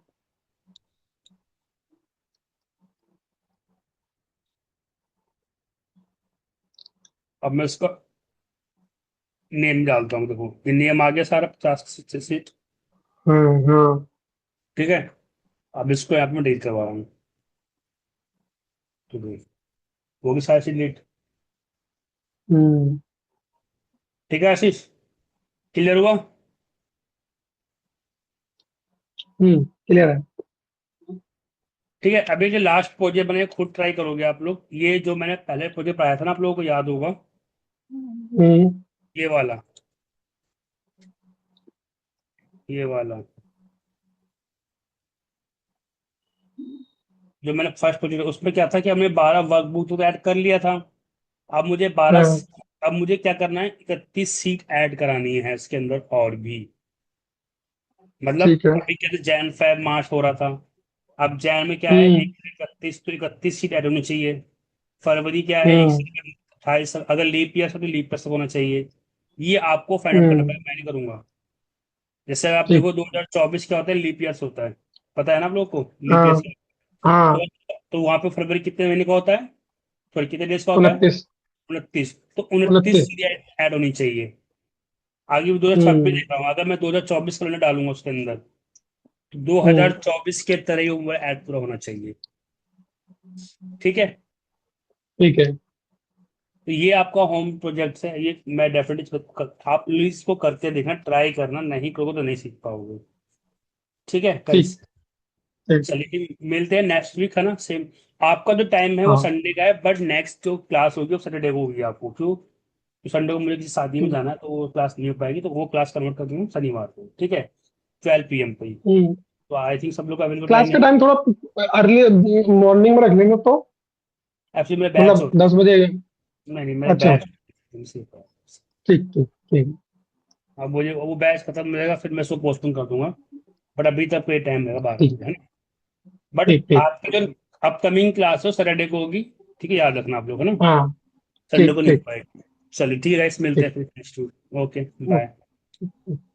अब मैं इसका नेम डालता हूँ, देखो ये नेम आ गया सारा 50 सीट, हाँ हाँ। ठीक है। अब इसको यहाँ पे मैं डिलीट करवा रहा हूँ, तो देख, वो भी सारी सीट डिलीट। हम्म ठीक है आशीष, क्लियर हुआ। क्लियर है। ठीक है, अभी जो लास्ट प्रोजेक्ट बने खुद ट्राई करोगे आप लोग, ये जो मैंने पहले प्रोजेक्ट पढ़ाया था ना, आप लोगों को याद होगा, हम्म ये वाला, ये वाला जो मैंने फर्स्ट प्रोजेक्ट, उसमें क्या था कि हमने 12 वर्कबुक तो ऐड कर लिया था। अब मुझे 12, हाँ अब मुझे क्या करना है, 31 सीट ऐड करानी है इसके अंदर और भी। मतलब ठीक है। अभी क्या जैन फेब मार्च हो रहा था, अब जैन में क्या है, हम्म 1 से 31, तो 31 सीट ऐड होनी चाहिए। फरवरी क्या है, 1 हम्म से 28, अगर लीप ईयर है तो लीप ईयर होना चाहिए। ये आपको फाइंड आउट करना हम्म पड़ेगा, मैं नहीं करूंगा। जैसे आप ठीक। देखो 2024 क्या होता है, लीप ईयर्स होता है, पता है ना आप लोग को लीप हाँ ईयर्स। हाँ। तो तो वहां पे फरवरी कितने महीने का होता है, सॉरी कितने डेज का होता है, 29। 29। तो 29 29। सीटें ऐड होनी चाहिए। आगे भी 2026 हम्म देख रहा हूँ, अगर मैं 2024 कैलेंडर डालूंगा उसके अंदर, तो हम्म 2024 के तरह ही वो ऐड पूरा होना चाहिए, ठीक है। ठीक है। तो ये आपका होम प्रोजेक्ट है, ये मैं डेफिनेटली आप लोग इसको करके देखना, ट्राई करना, नहीं करोगे तो नहीं सीख पाओगे, ठीक है ठीक। गाइस। ठीक। चलिए मिलते हैं नेक्स्ट वीक, है ना, सेम। आपका जो टाइम है वो हाँ। संडे का है, बट नेक्स्ट जो क्लास होगी वो सैटरडे को होगी आपको, क्यों, तो संडे को मुझे किसी शादी में हम्म जाना है तो वो क्लास नहीं हो पाएगी, तो वो क्लास कन्वर्ट कर दूंगा शनिवार को, ठीक है, 12 PM पे ही। हम्म। तो आई थिंक सब लोग का अवेलेबल क्लास टाइम का है। टाइम थोड़ा अर्ली मॉर्निंग में रख लेंगे तो, एक्चुअली मेरा बैच मतलब होता 10 बजे। है, नहीं नहीं मेरा अच्छा। बैच, ठीक ठीक ठीक। अब मुझे वो बैच खत्म मिलेगा फिर मैं उसको पोस्टपोन कर दूंगा, बट अभी तक कोई टाइम रहेगा 12 बजे, ठीक है ना। बट ठीक ठीक। आपकी जो अपकमिंग क्लास हो सैटरडे को होगी, ठीक है, याद रखना आप लोग, है ना, हाँ। संडे ठीक को नहीं हो ठीक पाएगी। चलिए ठीक है guys, मिलते ठीक। हैं फिर next week, okay, bye. Okay.